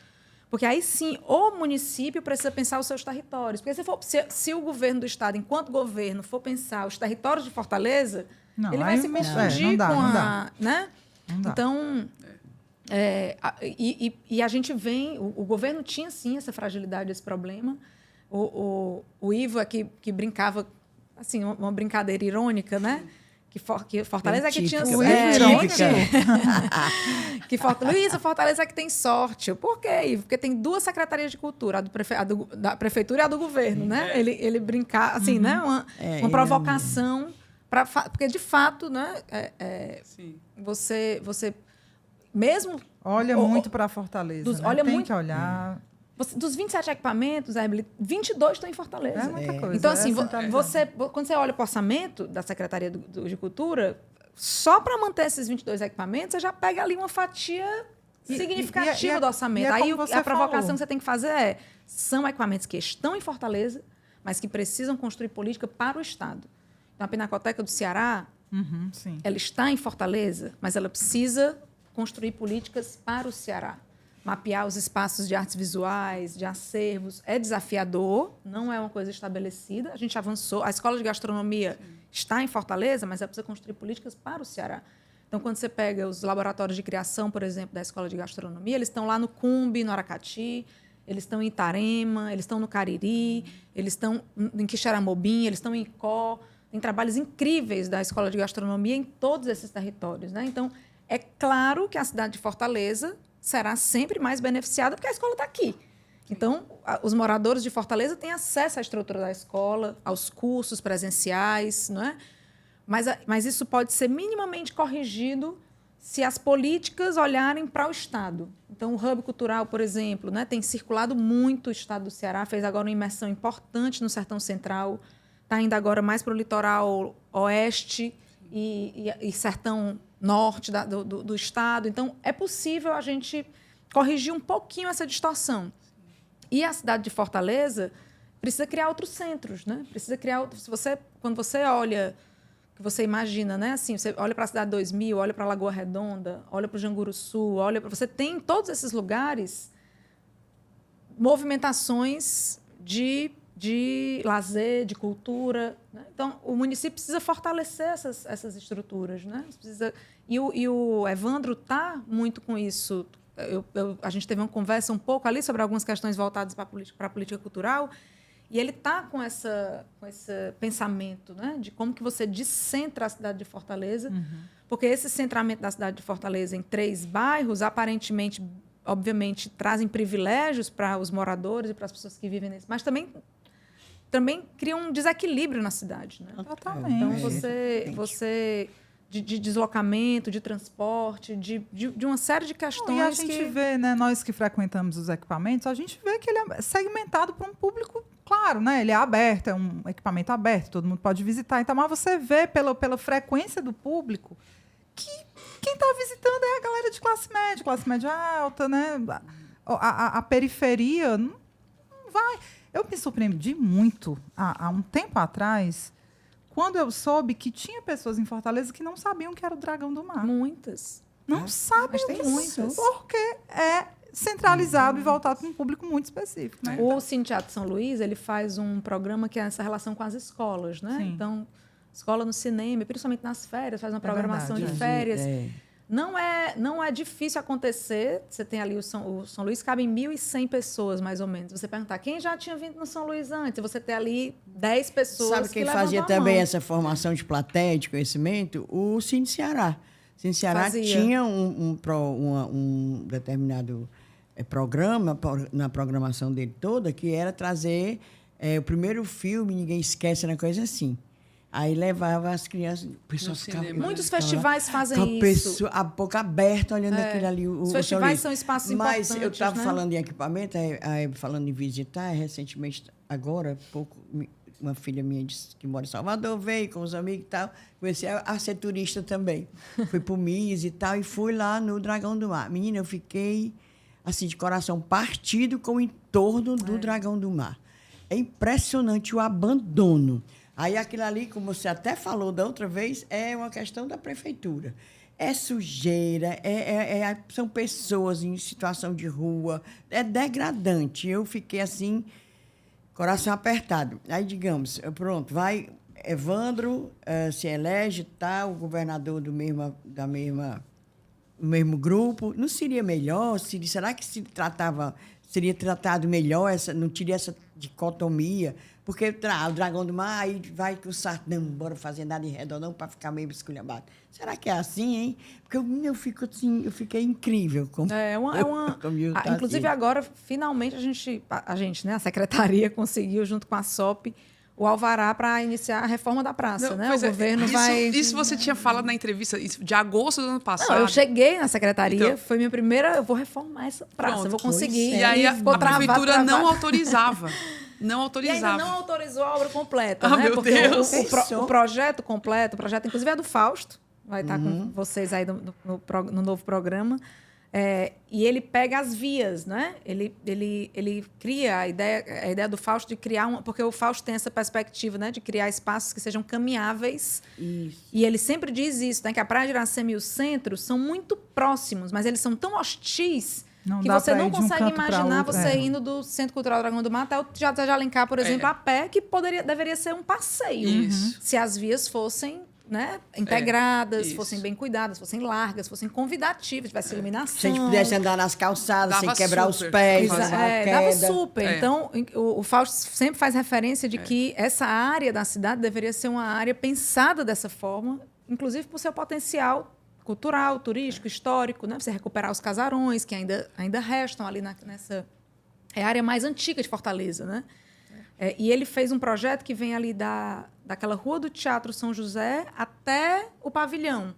Porque aí, sim, o município precisa pensar os seus territórios. Porque se o governo do Estado, enquanto governo, for pensar os territórios de Fortaleza, ele vai se confundir com a... Né? Não dá. Então... a gente vem... O governo tinha, sim, essa fragilidade, esse problema. O Ivo aqui que brincava, assim, uma brincadeira irônica, né? Que Fortaleza é que tinha... Luísa, Fortaleza é que tem sorte. Por quê, Ivo? Porque tem 2 secretarias de cultura, da prefeitura e a do governo, né? Ele brincar, assim, né? Uma provocação, porque, de fato, né? Você mesmo... Olha muito para Fortaleza, né? Olha Tem muito, que olhar... Dos 27 equipamentos, 22 estão em Fortaleza. É muita coisa. Então, assim, centralizado. quando você olha para o orçamento da Secretaria de Cultura, só para manter esses 22 equipamentos, você já pega ali uma fatia significativa do orçamento. Aí a provocação que você tem que fazer são equipamentos que estão em Fortaleza, mas que precisam construir política para o Estado. Então, a Pinacoteca do Ceará, Sim. ela está em Fortaleza, mas ela precisa construir políticas para o Ceará. Mapear os espaços de artes visuais, de acervos, é desafiador, não é uma coisa estabelecida. A gente avançou. A Escola de Gastronomia está em Fortaleza, mas ela precisa construir políticas para o Ceará. Então, quando você pega os laboratórios de criação, por exemplo, da Escola de Gastronomia, eles estão lá no Cumbe, no Aracati, eles estão em Itarema, eles estão no Cariri, eles estão em Quixeramobim, eles estão em Icó. Tem trabalhos incríveis da Escola de Gastronomia em todos esses territórios, né? Então, é claro que a cidade de Fortaleza será sempre mais beneficiada porque a escola está aqui. Então, os moradores de Fortaleza têm acesso à estrutura da escola, aos cursos presenciais, não é? Mas isso pode ser minimamente corrigido se as políticas olharem para o Estado. Então, o Hub Cultural, por exemplo, né, tem circulado muito o Estado do Ceará, fez agora uma imersão importante no Sertão Central, está indo agora mais para o litoral oeste e sertão norte do Estado. Então, é possível a gente corrigir um pouquinho essa distorção. E a cidade de Fortaleza precisa criar outros centros, né? Precisa criar quando você olha, que você imagina, né? Assim, você olha para a cidade 2000, olha para a Lagoa Redonda, olha para o Janguruçu, você tem em todos esses lugares movimentações de lazer, de cultura, né? Então, o município precisa fortalecer essas estruturas, né? E o Evandro está muito com isso. A gente teve uma conversa um pouco ali sobre algumas questões voltadas para a política cultural, e ele está com esse pensamento, né, de como que você descentra a cidade de Fortaleza, porque esse centramento da cidade de Fortaleza em 3 bairros, aparentemente, obviamente, trazem privilégios para os moradores e para as pessoas que vivem nesse, mas também cria um desequilíbrio na cidade, né? Totalmente. Então, você de deslocamento, de transporte, de uma série de questões. E a gente vê, né, nós que frequentamos os equipamentos, a gente vê que ele é segmentado para um público, claro, né? Ele é aberto, é um equipamento aberto, todo mundo pode visitar. Então, mas você vê pela frequência do público que quem está visitando é a galera de classe média alta, né? A periferia não vai. Eu me surpreendi muito há um tempo atrás, quando eu soube que tinha pessoas em Fortaleza que não sabiam que era o Dragão do Mar. Muitas. Não sabem mas tem disso, muitas. porque é centralizado e voltado para um público muito específico. Né? O Cine Teatro São Luís, ele faz um programa que é essa relação com as escolas, né? Sim. Então, escola no cinema, principalmente nas férias, faz uma programação verdade, de férias. Não é difícil acontecer. Você tem ali o São Luís, cabem 1.100 pessoas, mais ou menos. Você perguntar quem já tinha vindo no São Luís antes, você tem ali 10 pessoas. Sabe quem fazia também essa formação de plateia, de conhecimento? O Cine Ceará. O Cine Ceará tinha um determinado programa na programação dele toda, que era trazer o primeiro filme, Ninguém Esquece, uma coisa assim. Aí levava as crianças, o pessoal ficava... Muitos festivais fazem isso. A boca aberta, olhando aquilo ali. Os festivais são espaços importantes, mas eu estava né? falando em equipamento, falando em visitar, recentemente, agora, pouco, uma filha minha que mora em Salvador veio com os amigos e tal, comecei a ser turista também. Fui para o MIS e tal, e fui lá no Dragão do Mar. Menina, eu fiquei, assim, de coração partido com o entorno do Dragão do Mar. É impressionante o abandono. Aí aquilo ali, como você até falou da outra vez, é uma questão da prefeitura. É sujeira, são pessoas em situação de rua, é degradante. Eu fiquei assim, coração apertado. Aí, digamos, pronto, vai Evandro, se elege, tá, o governador do mesmo grupo. Não seria melhor? Será que seria tratado melhor, não teria essa dicotomia? Porque o Dragão do Mar aí vai com o sarto, não, bora fazer nada em redondão para ficar meio esculhambado. Será que é assim, hein? Porque eu fiquei incrível. Inclusive, agora, finalmente, a gente, né, a secretaria conseguiu, junto com a SOP, o alvará para iniciar a reforma da praça, né? O governo vai... Isso você tinha falado na entrevista, de agosto do ano passado. Não, eu cheguei na secretaria, então, foi minha primeira... Eu vou reformar essa praça, pronto, eu vou conseguir. E aí a prefeitura não autorizava. Não autorizava. E ainda não autorizou a obra completa, né? Meu porque Deus. O projeto completo, inclusive é do Fausto, vai estar com vocês aí no novo programa. E ele pega as vias, né? Ele cria a ideia do Fausto de criar porque o Fausto tem essa perspectiva, né, de criar espaços que sejam caminháveis. Isso. E ele sempre diz isso, né, que a Praia de Iracema e o centro são muito próximos, mas eles são tão hostis que dá você pra não ir de um consegue canto pra imaginar outro. você indo do Centro Cultural Dragão do Mar até o Teatro de Alencar, por exemplo, a pé, que deveria ser um passeio. Isso. Se as vias fossem, né, integradas, isso. fossem bem cuidadas, fossem largas, fossem convidativas, tivesse iluminação. Se a gente pudesse andar nas calçadas sem Dava quebrar os super. pés, Exa- fazer uma Dava queda. super. Então, o Fausto sempre faz referência de que essa área da cidade deveria ser uma área pensada dessa forma, inclusive por seu potencial cultural, turístico, histórico, né? Você recuperar os casarões que ainda restam ali nessa... É a área mais antiga de Fortaleza, né? E ele fez um projeto que vem ali daquela rua do Teatro São José até o pavilhão,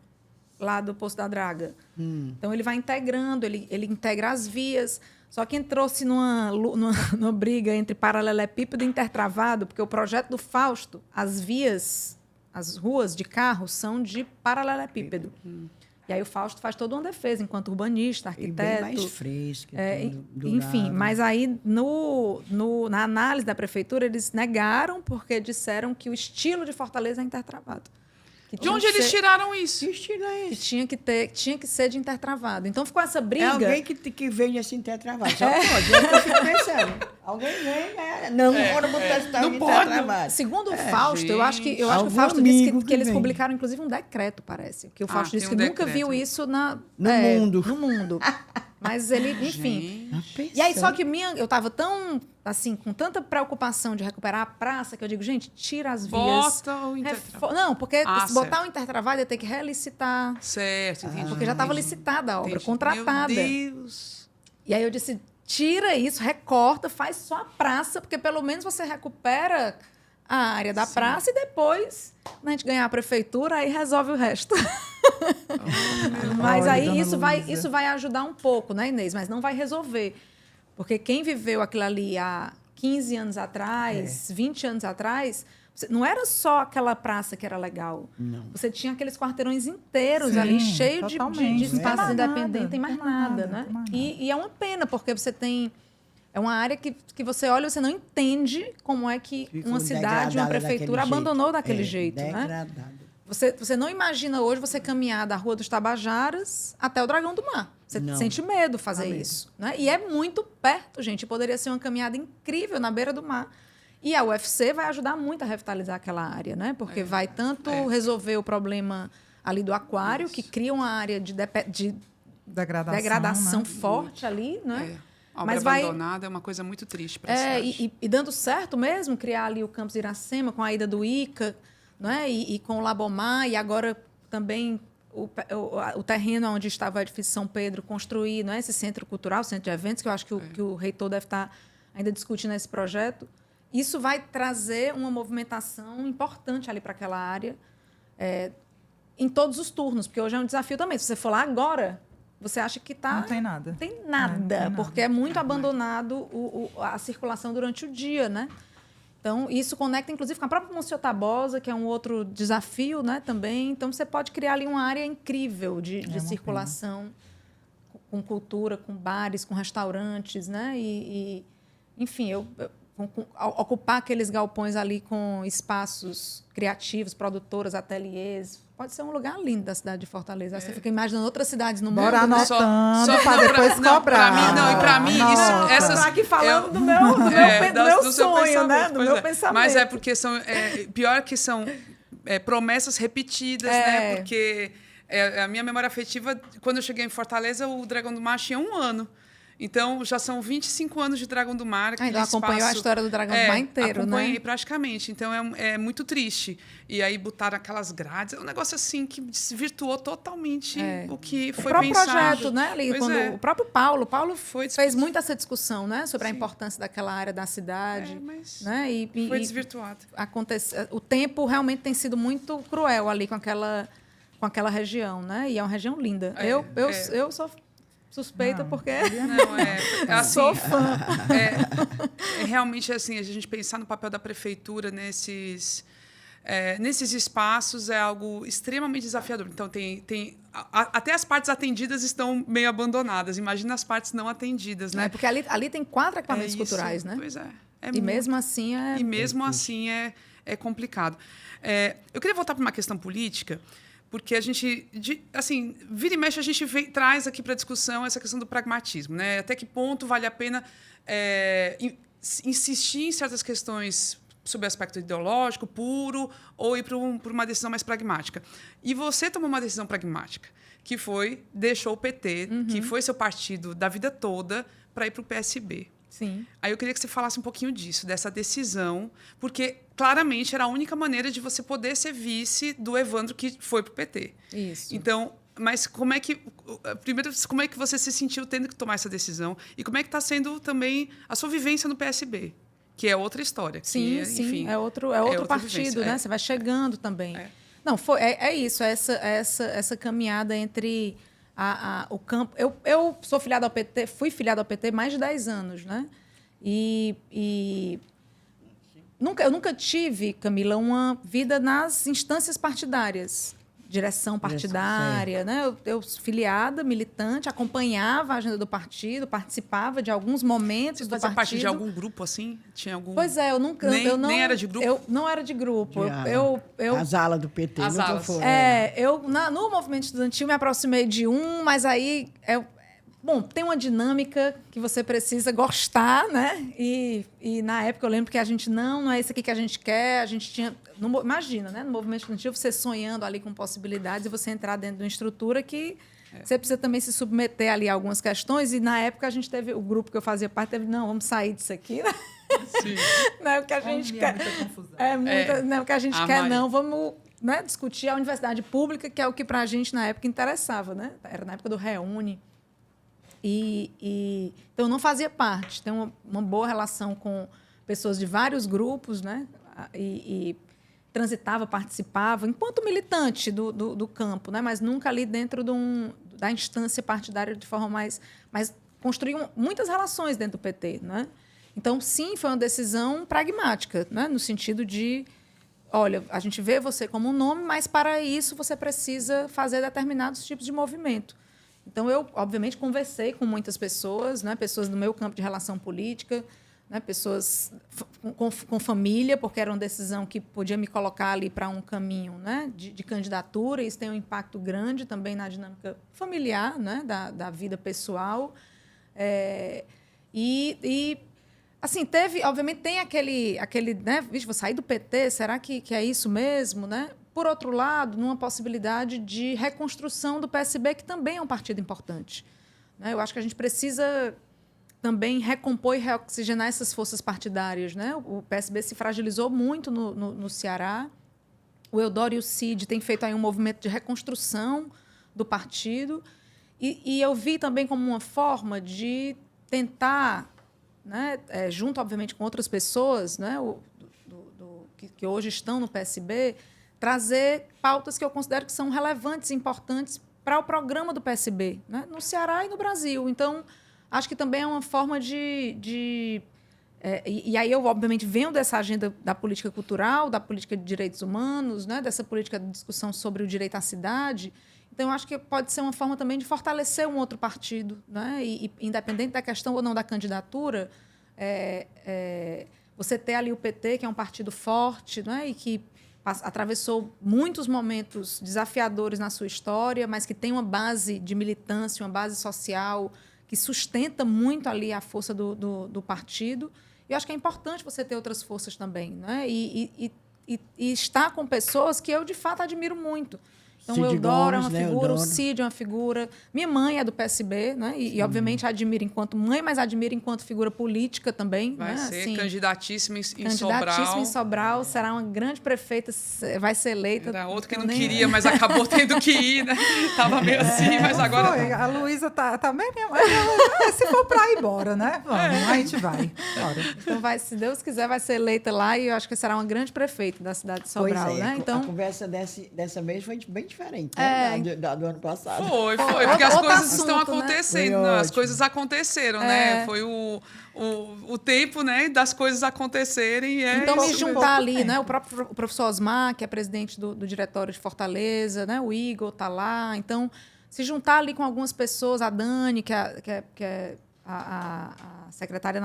lá do Poço da Draga. Então, ele vai integrando, ele integra as vias. Só que entrou-se numa briga entre paralelepípedo e intertravado, porque o projeto do Fausto, as vias, as ruas de carro, são de paralelepípedo. E aí o Fausto faz toda uma defesa enquanto urbanista, E arquiteto. bem mais fresca. tudo Enfim, dourado. mas aí na análise da prefeitura eles negaram porque disseram que o estilo de Fortaleza é intertravado. Que De tinha onde que eles ser- tiraram isso? Que estilo é que esse? tinha que ser de intertravado. Então ficou essa briga. É alguém que vem assim tetravado. Só pode. É o que eu fico pensando. Alguém vem, não, bora botar esse tal Não de pode. tetravado. Segundo o Fausto, eu acho que o Algum Fausto disse amigo que que eles vem. publicaram, inclusive, um decreto, parece. Que o Fausto tem disse um que nunca decreto. viu isso No mundo. No mundo. Mas ele, enfim. Gente. E aí, só que eu estava tão, assim, com tanta preocupação de recuperar a praça, que eu digo, gente, tira as vias. Bota o intertravado. Não, porque Ah, se botar certo. o intertravado ia ter que relicitar. Certo, entendi. Porque já estava entendi. licitada a obra, Entendi. contratada. Meu Deus. E aí eu disse, tira isso, recorta, faz só a praça, porque pelo menos você recupera a área da praça e depois, quando a gente ganhar a prefeitura, aí resolve o resto. Mas Olha, aí dona isso Luísa. vai ajudar um pouco, né, Inês? Mas não vai resolver. Porque quem viveu aquilo ali há 15 anos atrás, 20 anos atrás, não era só aquela praça que era legal. Não. Você tinha aqueles quarteirões inteiros Sim, ali, cheios de totalmente. espaços Não tem mais independentes, nada, não tem mais não tem mais nada, nada, né? não tem mais E é uma pena, porque você tem... É uma área que você olha e você não entende como é que Ficou uma cidade, uma degradada prefeitura daquele abandonou jeito. daquele É, jeito, né? degradada. Você não imagina hoje você caminhar da Rua dos Tabajaras até o Dragão do Mar. Você Não. sente medo fazer Dá medo. isso. Né? E é muito perto, gente. Poderia ser uma caminhada incrível na beira do mar. E a UFC vai ajudar muito a revitalizar aquela área, né? Porque vai tanto resolver o problema ali do aquário, que cria uma área de degradação né? forte ali, né? A obra Mas vai- abandonada é uma coisa muito triste para a cidade. E dando certo mesmo, criar ali o campus Iracema com a ida do ICA, né? E com o Labomar, e agora também o terreno onde estava o edifício São Pedro construir, né? Esse centro cultural, centro de eventos, que eu acho que o reitor deve estar ainda discutindo esse projeto. Isso vai trazer uma movimentação importante ali para aquela área, em todos os turnos, porque hoje é um desafio também. Se você for lá agora, você acha que está... Não tem nada. Não tem nada, Não tem nada. porque é muito abandonado a circulação durante o dia, né? Então, isso conecta, inclusive, com a própria Monsenhor Tabosa, que é um outro desafio, né, também. Então, você pode criar ali uma área incrível de uma circulação, com cultura, com bares, com restaurantes, né? Enfim, ocupar aqueles galpões ali com espaços criativos, produtoras, ateliês. Pode ser um lugar lindo da cidade de Fortaleza. Aí Você fica imaginando outras cidades no Bora mundo, né? anotando para depois não, cobrar. Pra mim, não, e pra mim, Nossa. isso, essas... Eu tô aqui falando eu- do meu seu sonho, né? pensamento, Do pois meu é. pensamento. Mas é porque são... pior que são promessas repetidas, né? Porque a minha memória afetiva, quando eu cheguei em Fortaleza, o Dragão do Mar tinha 1 ano. Então, já são 25 anos de Dragão do Mar. Então acompanhou a história do Dragão do Mar inteiro, acompanhei né? praticamente. Então, é muito triste. E aí, botaram aquelas grades. É um negócio assim que desvirtuou totalmente o que O foi próprio pensado. projeto, né? Ali, Pois quando é. o próprio Paulo Foi fez muito essa discussão, né? Sobre a Sim. importância daquela área da cidade. mas Né? foi desvirtuado. O tempo realmente tem sido muito cruel ali com aquela região, né? E é uma região linda. Eu sou suspeita Não. porque Não, assim, sou fã. realmente assim, a gente pensar no papel da prefeitura nesses nesses espaços é algo extremamente desafiador. Então, até as partes atendidas estão meio abandonadas. Imagina as partes não atendidas, né? Porque ali tem 4 equipamentos culturais, né? Pois é. E mesmo assim E mesmo assim é complicado. Eu queria voltar para uma questão política, porque a gente, assim, vira e mexe, a gente traz aqui para a discussão essa questão do pragmatismo, né? Até que ponto vale a pena insistir em certas questões sob o aspecto ideológico puro ou ir para uma decisão mais pragmática. E você tomou uma decisão pragmática, que deixou o PT, que foi seu partido da vida toda, para ir para o PSB. Sim. Aí eu queria que você falasse um pouquinho disso, dessa decisão, porque claramente era a única maneira de você poder ser vice do Evandro, que foi para o PT. Isso. Então, mas primeiro, como é que você se sentiu tendo que tomar essa decisão? E como é que está sendo também a sua vivência no PSB? Que é outra história. Sim, enfim, é outro partido, vivência, né? Você vai chegando também. Não, isso, essa caminhada entre o campo. Eu sou filiada ao PT, fui filiada ao PT mais de 10 anos, né? Eu nunca tive, Camila, uma vida nas instâncias partidárias. Direção partidária, né? Eu filiada, militante, acompanhava a agenda do partido, participava de alguns momentos do partido. Fazia parte de algum grupo, assim? Tinha algum... Pois é, eu nunca... Nem era de grupo? Eu não era de grupo. As alas do PT, As nunca alas. foram. No movimento estudantil me aproximei de mas aí... Bom, tem uma dinâmica que você precisa gostar, né? E na época eu lembro que a gente não é isso aqui que a gente quer. A gente tinha... Imagina, né? No movimento estudantil, você sonhando ali com possibilidades e você entrar dentro de uma estrutura que você precisa também se submeter ali a algumas questões. E na época a gente teve... O grupo que eu fazia parte não, vamos sair disso aqui, né? Sim. Não é o que a gente quer. Muita confusão. Não é o que a gente quer, não. Vamos... Né, discutir a universidade pública, que é o que para a gente na época interessava, né? Era na época do Reúne. Então, eu não fazia parte. Tenho uma boa relação com pessoas de vários grupos, né? E transitava, participava, enquanto militante do campo, né? Mas nunca ali dentro da instância partidária de forma mais construí muitas relações dentro do PT, né? Então, sim, foi uma decisão pragmática, né? No sentido de, olha, a gente vê você como um nome, mas para isso você precisa fazer determinados tipos de movimento. Então, eu, obviamente, conversei com muitas pessoas, né? Pessoas do meu campo de relação política, né? Pessoas com família, porque era uma decisão que podia me colocar ali para um caminho, né? de candidatura. Isso tem um impacto grande também na dinâmica familiar, né? da vida pessoal. Assim, obviamente, tem aquele né? Vixe, vou sair do PT, será que é isso mesmo, né? Por outro lado, numa possibilidade de reconstrução do PSB, que também é um partido importante, né? Eu acho que a gente precisa também recompor e reoxigenar essas forças partidárias, né? O PSB se fragilizou muito no Ceará. O Eudório e o Cid têm feito aí um movimento de reconstrução do partido. E eu vi também como uma forma de tentar, né, junto, obviamente, com outras pessoas, né, que hoje estão no PSB, trazer pautas que eu considero que são relevantes e importantes para o programa do PSB, né, no Ceará e no Brasil. Então, acho que também é uma forma e aí eu, obviamente, venho dessa agenda da política cultural, da política de direitos humanos, né, dessa política de discussão sobre o direito à cidade. Então, eu acho que pode ser uma forma também de fortalecer um outro partido, né? E independente da questão ou não da candidatura, você ter ali o PT, que é um partido forte, né? E que atravessou muitos momentos desafiadores na sua história, mas que tem uma base de militância, uma base social que sustenta muito ali a força do partido. E eu acho que é importante você ter outras forças também, né? E estar com pessoas que eu, de fato, admiro muito. Então, o Eudório é uma figura, o Cid é uma figura. Minha mãe é do PSB, né? E obviamente, admiro enquanto mãe, mas admiro enquanto figura política também. Vai né? ser assim, candidatíssima em Sobral. Candidatíssima em Sobral, será uma grande prefeita, vai ser eleita. Era outro que não queria, mas acabou tendo que ir, né? Tava meio assim, mas agora... Foi. A Luísa tá bem... Se for para ir embora, né? Vamos, a gente vai. Bora. Então, se Deus quiser, vai ser eleita lá e eu acho que será uma grande prefeita da cidade de Sobral, né? Então, a conversa dessa vez foi bem diferente. diferente, né? É. Do ano passado. Foi, porque as Outro coisas assunto, estão né? acontecendo, Foi né? As ótimo. coisas aconteceram, né? Foi o tempo, né, das coisas acontecerem. Então, me pouco juntar ali, tempo. né? O próprio professor Osmar, que é presidente do diretório de Fortaleza, né? O Igor está lá. Então, se juntar ali com algumas pessoas, a Dani, que é a secretária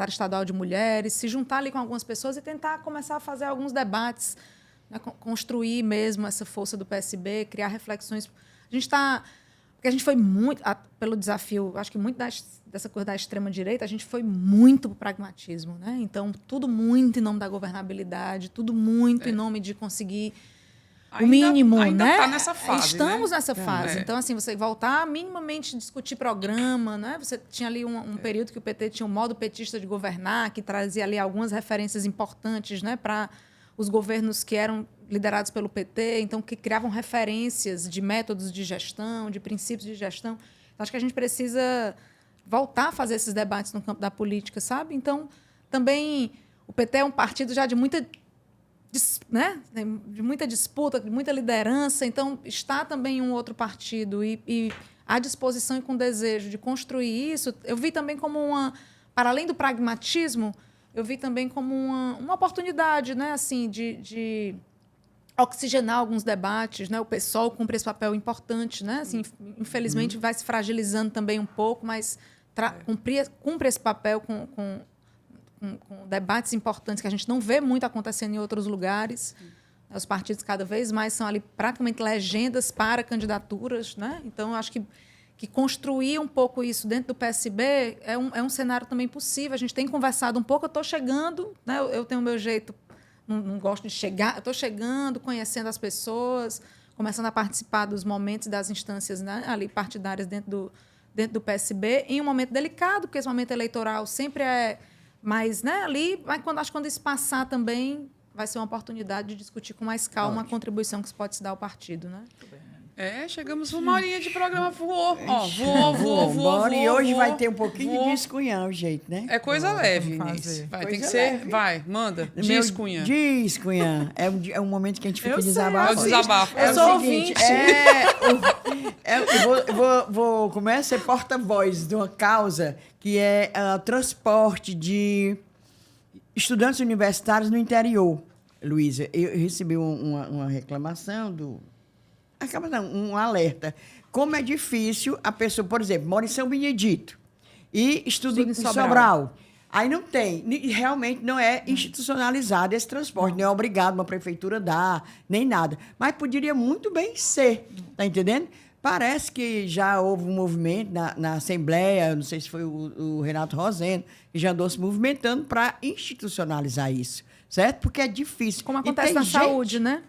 estadual de mulheres, se juntar ali com algumas pessoas e tentar começar a fazer alguns debates, né? Construir mesmo essa força do PSB, criar reflexões. A gente está... Porque a gente foi muito, pelo desafio, acho que muito dessa coisa da extrema-direita, a gente foi muito para o pragmatismo. Né? Então, tudo muito em nome da governabilidade, tudo muito em nome de conseguir o mínimo. Ainda né? está nessa fase. Estamos né? nessa fase. Então, assim, você voltar a minimamente discutir programa. Né? Você tinha ali um período que o PT tinha um modo petista de governar, que trazia ali algumas referências importantes, né, para os governos que eram liderados pelo PT, então que criavam referências de métodos de gestão, de princípios de gestão. Então, acho que a gente precisa voltar a fazer esses debates no campo da política, sabe? Então, também o PT é um partido já de muita, né, de muita disputa, de muita liderança. Então, está também um outro partido e à disposição e com desejo de construir isso, eu vi também como para além do pragmatismo, eu vi também como uma oportunidade, né, assim, de oxigenar alguns debates, né? O PSOL cumpre esse papel importante, né? Assim, infelizmente vai se fragilizando também um pouco, mas cumpre esse papel com debates importantes que a gente não vê muito acontecendo em outros lugares. Os partidos cada vez mais são ali praticamente legendas para candidaturas, né? Então, eu acho que construir um pouco isso dentro do PSB é um cenário também possível. A gente tem conversado um pouco, eu estou chegando, né? Eu tenho o meu jeito, não gosto de chegar, eu estou chegando, conhecendo as pessoas, começando a participar dos momentos, das instâncias, né, ali partidárias dentro do PSB, em um momento delicado, porque esse momento eleitoral sempre é mais, né, ali, mas acho que quando isso passar também vai ser uma oportunidade de discutir com mais calma a contribuição que se pode se dar ao partido. Né? Chegamos uma horinha de programa, voou. Ó, voou. Bora, e hoje voou, vai ter um pouquinho voou. de descunhar o jeito, né? É coisa leve, vamos Inês. fazer. Vai, Coisa tem que ser. leve. Vai, manda. Meu, Diz, Cunha. Diz, Cunha. É um momento que a gente fica Eu sei, desabafando. É o desabafo. Eu o sou seguinte, ouvinte. eu vou começar a ser porta-voz de uma causa que é transporte de estudantes universitários no interior. Luísa, eu recebi uma reclamação um alerta. Como é difícil a pessoa, por exemplo, mora em São Benedito e estuda em Sobral. Aí não tem, realmente não é institucionalizado esse transporte, não é obrigado uma prefeitura dar, nem nada. Mas poderia muito bem ser, tá entendendo? Parece que já houve um movimento na Assembleia, não sei se foi o Renato Rosendo, que já andou se movimentando para institucionalizar isso, certo? Porque é difícil. Como acontece na saúde, né?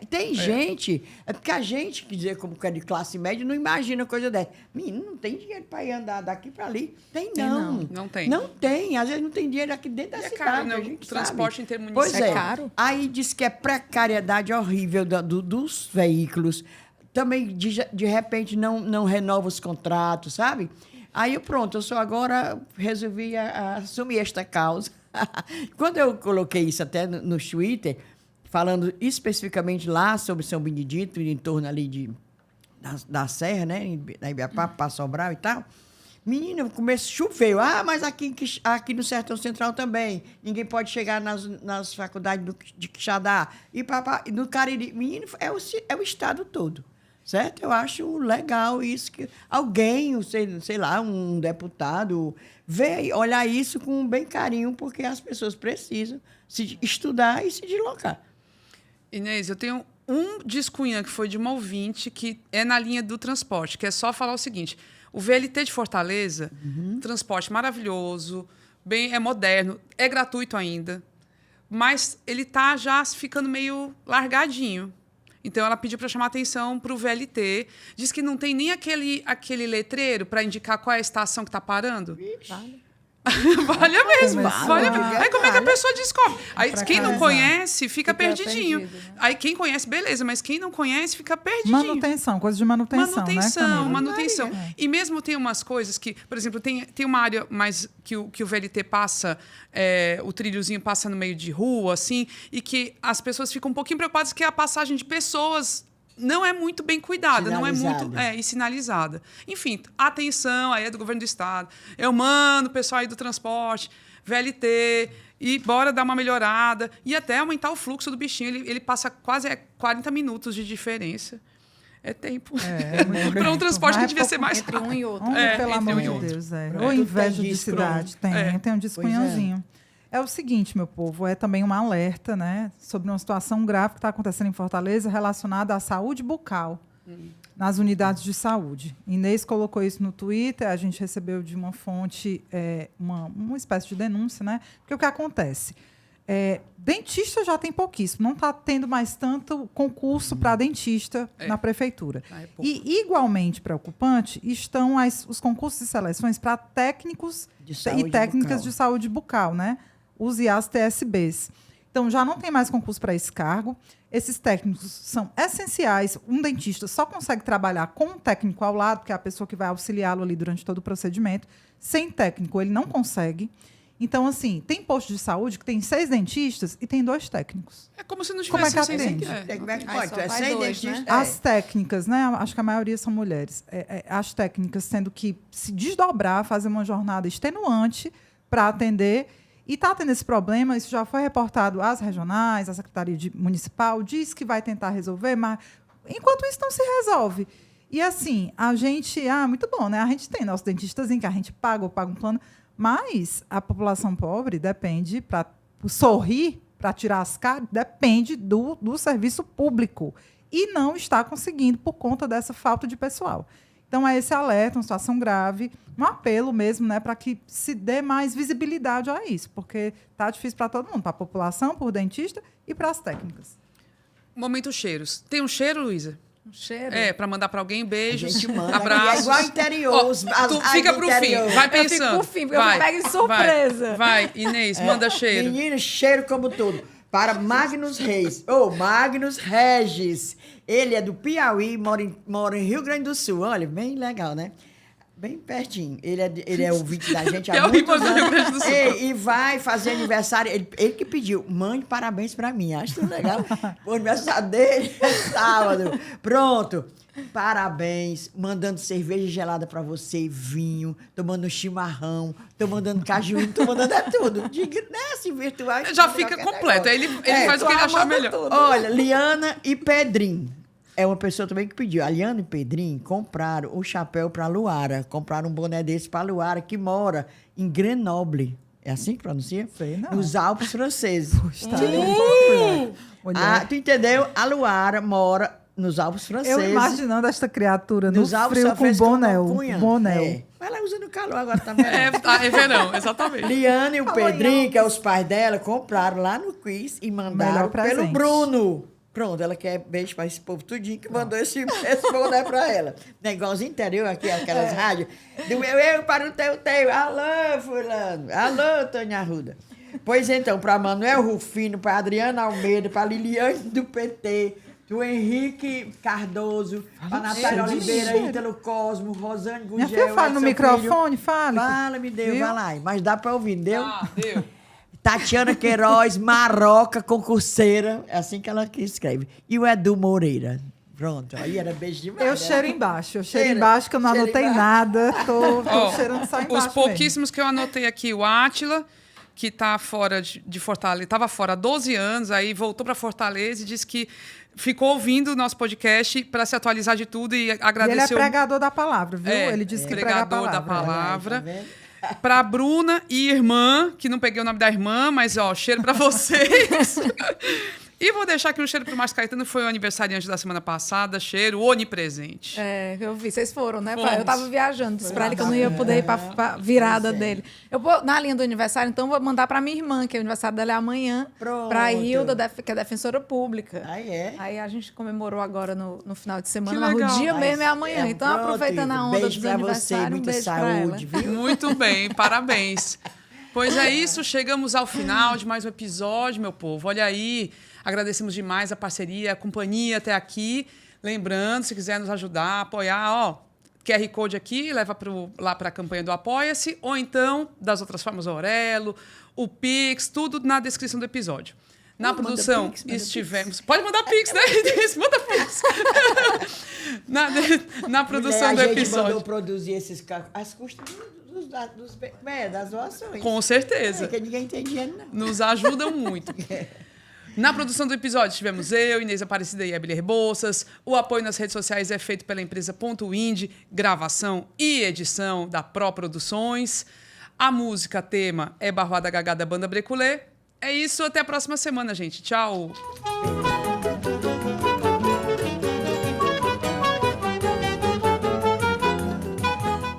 Tem gente... É porque a gente, quer dizer, como que é de classe média, não imagina coisa dessa. Menino, não tem dinheiro para ir andar daqui para ali. Não tem. Não tem. Às vezes não tem dinheiro aqui dentro da É cidade. caro, né? A O gente transporte sabe. intermunicipal. Pois é. É caro. Aí diz que é precariedade horrível dos veículos. Também, de repente, não renova os contratos, sabe? Aí, pronto, eu só agora resolvi assumir esta causa. Quando eu coloquei isso até no Twitter, falando especificamente lá sobre São Benedito, em torno ali da Serra, né? Da Ibiapaba, Passo Sobral e tal. Menina, choveu. Mas aqui no Sertão Central também. Ninguém pode chegar nas faculdades de Quixadá. E no Cariri. Menino, é o estado todo. Certo? Eu acho legal isso, que alguém, sei lá, um deputado, olhar isso com bem carinho, porque as pessoas precisam se estudar e se deslocar. Inês, eu tenho um descunhã que foi de uma ouvinte que é na linha do transporte, que é só falar o seguinte: o VLT de Fortaleza, transporte maravilhoso, é moderno, é gratuito ainda, mas ele está já ficando meio largadinho. Então, ela pediu para chamar atenção para o VLT. Diz que não tem nem aquele letreiro para indicar qual é a estação que está parando. Valha mesmo. Valha mesmo. Aí como é que a pessoa descobre? Aí quem não conhece fica perdidinho. perdido, né? Aí quem conhece, beleza, mas quem não conhece fica perdidinho. Manutenção, coisa de manutenção, né, Camila? Manutenção. E mesmo tem umas coisas que, por exemplo, tem uma área mais que o VLT passa, o trilhozinho passa no meio de rua, assim, e que as pessoas ficam um pouquinho preocupadas que é a passagem de pessoas não é muito bem cuidada, não é muito Sinalizada. e sinalizada. Enfim, atenção, aí é do governo do estado. Eu mando o pessoal aí do transporte, VLT, e bora dar uma melhorada e até aumentar o fluxo do bichinho. Ele passa quase 40 minutos de diferença. É tempo. Para um transporte que devia ser mais Entre um e outro. Homem, pelo entre amor um e de outro. Deus, é. Pronto. Ou Tu inveja tem de disco, cidade. Tem um disco Pois é. canhãozinho. É o seguinte, meu povo, é também um alerta, né, sobre uma situação grave que está acontecendo em Fortaleza relacionada à saúde bucal nas unidades de saúde. Inês colocou isso no Twitter, a gente recebeu de uma fonte uma espécie de denúncia, né? Porque o que acontece? Dentista já tem pouquíssimo, não está tendo mais tanto concurso para dentista na prefeitura. É pouco. E, igualmente preocupante, estão os concursos e seleções para técnicos De e saúde técnicas bucal. de saúde bucal, né? Os IAS-TSBs. Então, já não tem mais concurso para esse cargo. Esses técnicos são essenciais. Um dentista só consegue trabalhar com um técnico ao lado, que é a pessoa que vai auxiliá-lo ali durante todo o procedimento. Sem técnico, ele não consegue. Então, assim, tem posto de saúde que tem 6 dentistas e tem 2 técnicos. É como se não Como é tivesse que atende? Como é que Aí pode? só Tu é vai sem dois, dentista? né? As técnicas, né? Acho que a maioria são mulheres. As técnicas tendo que se desdobrar, fazer uma jornada extenuante para atender. E está tendo esse problema, isso já foi reportado às regionais, à Secretaria Municipal, diz que vai tentar resolver, mas enquanto isso não se resolve. E assim, a gente... muito bom, né? A gente tem nosso dentistazinho que a gente paga ou paga um plano, mas a população pobre depende, para sorrir, para tirar as caras, depende do serviço público. E não está conseguindo por conta dessa falta de pessoal. Então, é esse alerta, uma situação grave, um apelo mesmo, né, para que se dê mais visibilidade a isso, porque está difícil para todo mundo, para a população, para o dentista e para as técnicas. Momento cheiros. Tem um cheiro, Luísa? Um cheiro. Para mandar para alguém, A beijos, gente manda. abraços. É igual interior. Ó, as fica do pro interior. fim, vai Eu fico pensando. pro fim, porque eu pego de surpresa. Vai, Inês, manda cheiro. Menino, cheiro como tudo. Para Magnus Reis. Magnus Regis. Ele é do Piauí, mora em Rio Grande do Sul. Olha, bem legal, né? Bem pertinho. Ele é ouvinte da gente há Piauí, muitos mas no Rio Grande do anos. Sul. E vai fazer aniversário. Ele que pediu, mande parabéns pra mim. Acho tão legal. O aniversário dele é sábado. Pronto. Parabéns. Mandando cerveja gelada pra você, vinho. Tô mandando chimarrão. Tô mandando cajuíno. Tô mandando tudo. Diga, nesse virtual. Já fica completo. Aí ele faz o que ele achar melhor. Olha, Liana e Pedrinho. É uma pessoa também que pediu. A Liana e Pedrinho compraram o chapéu para Luara. Compraram um boné desse para Luara, que mora em Grenoble. É assim que pronuncia? Sei não. Nos Alpes franceses. Puxa, tá bem popular. Mulher, Tu entendeu? A Luara mora nos Alpes franceses. eu imaginando esta criatura no Nos Alpes frio com franceses boné. Cunha. Boné. Mas ela usa no calor agora também. É verão, exatamente. Liana e o Pedrinho, que é os pais dela, compraram lá no quiz e mandaram Melhor pelo presente. Bruno. Pronto, ela quer beijo para esse povo tudinho que mandou esse boné para ela. Não é igualzinho interior aqui, aquelas rádios. Do eu para o teu. Alô, fulano. Alô, Tônia Arruda. Pois então, para Manuel Rufino, para Adriana Almeida, para Liliane do PT, do Henrique Cardoso, para Natália Oliveira, Ítalo Cosmo, Rosane Gugel. Minha filha, fala no Edson microfone, Filho. fale. Fala, me deu, Viu? vai lá. Mas dá para ouvir, deu? Deu. Tatiana Queiroz, Maroca, concurseira. É assim que ela que escreve. E o Edu Moreira. Pronto, aí era beijo demais. Eu né? cheiro embaixo. Eu cheiro Cheira. embaixo, que eu não Cheira anotei embaixo. nada. Tô Ó, cheirando só embaixo os mesmo. pouquíssimos que eu anotei aqui, o Átila, que está fora de Fortaleza, estava fora há 12 anos, aí voltou para Fortaleza e disse que ficou ouvindo o nosso podcast para se atualizar de tudo e E ele é agradeceu. pregador da palavra, viu? É, Ele disse que prega a pregador da palavra. palavra. Tá vendo? Para Bruna e irmã, que não peguei o nome da irmã, mas ó, cheiro para vocês. E vou deixar aqui um cheiro para o Márcio Caetano, que foi o aniversariante da semana passada, cheiro onipresente. Eu vi, vocês foram, né? Fomos. Eu tava viajando, disse pra ele que eu não ia poder ir pra virada dele. Eu vou, na linha do aniversário, então, vou mandar pra minha irmã, que o aniversário dela é amanhã. Pronto. Pra Hilda, que é defensora pública. Aí é. Aí a gente comemorou agora no final de semana, Que mas legal. o dia mesmo é amanhã. Então, pronto, aproveitando a Hilda. onda Beijo dos pra você, aniversários, um muita beijo saúde, pra ela. viu? Muito bem, parabéns. Pois é isso, chegamos ao final de mais um episódio, meu povo. Olha aí, agradecemos demais a parceria, a companhia até aqui. Lembrando, se quiser nos ajudar, apoiar, ó, QR Code aqui, leva lá para a campanha do Apoia-se, ou então, das outras formas, o Aurelo, o Pix, tudo na descrição do episódio. Na Manda produção Pix, manda estivemos... Pode mandar Pix, né? Manda Pix. na produção do a gente episódio. mandou produzir esses carros às custas das doações. Com certeza. Porque ninguém tem dinheiro, não. Nos ajudam muito. Na produção do episódio tivemos eu, Inês Aparecida e Ebeler Rebouças. O apoio nas redes sociais é feito pela empresa Ponto Indie, gravação e edição da Pro Produções. A música tema é Barroada Gagá da Banda Breculê. É isso, até a próxima semana, gente. Tchau!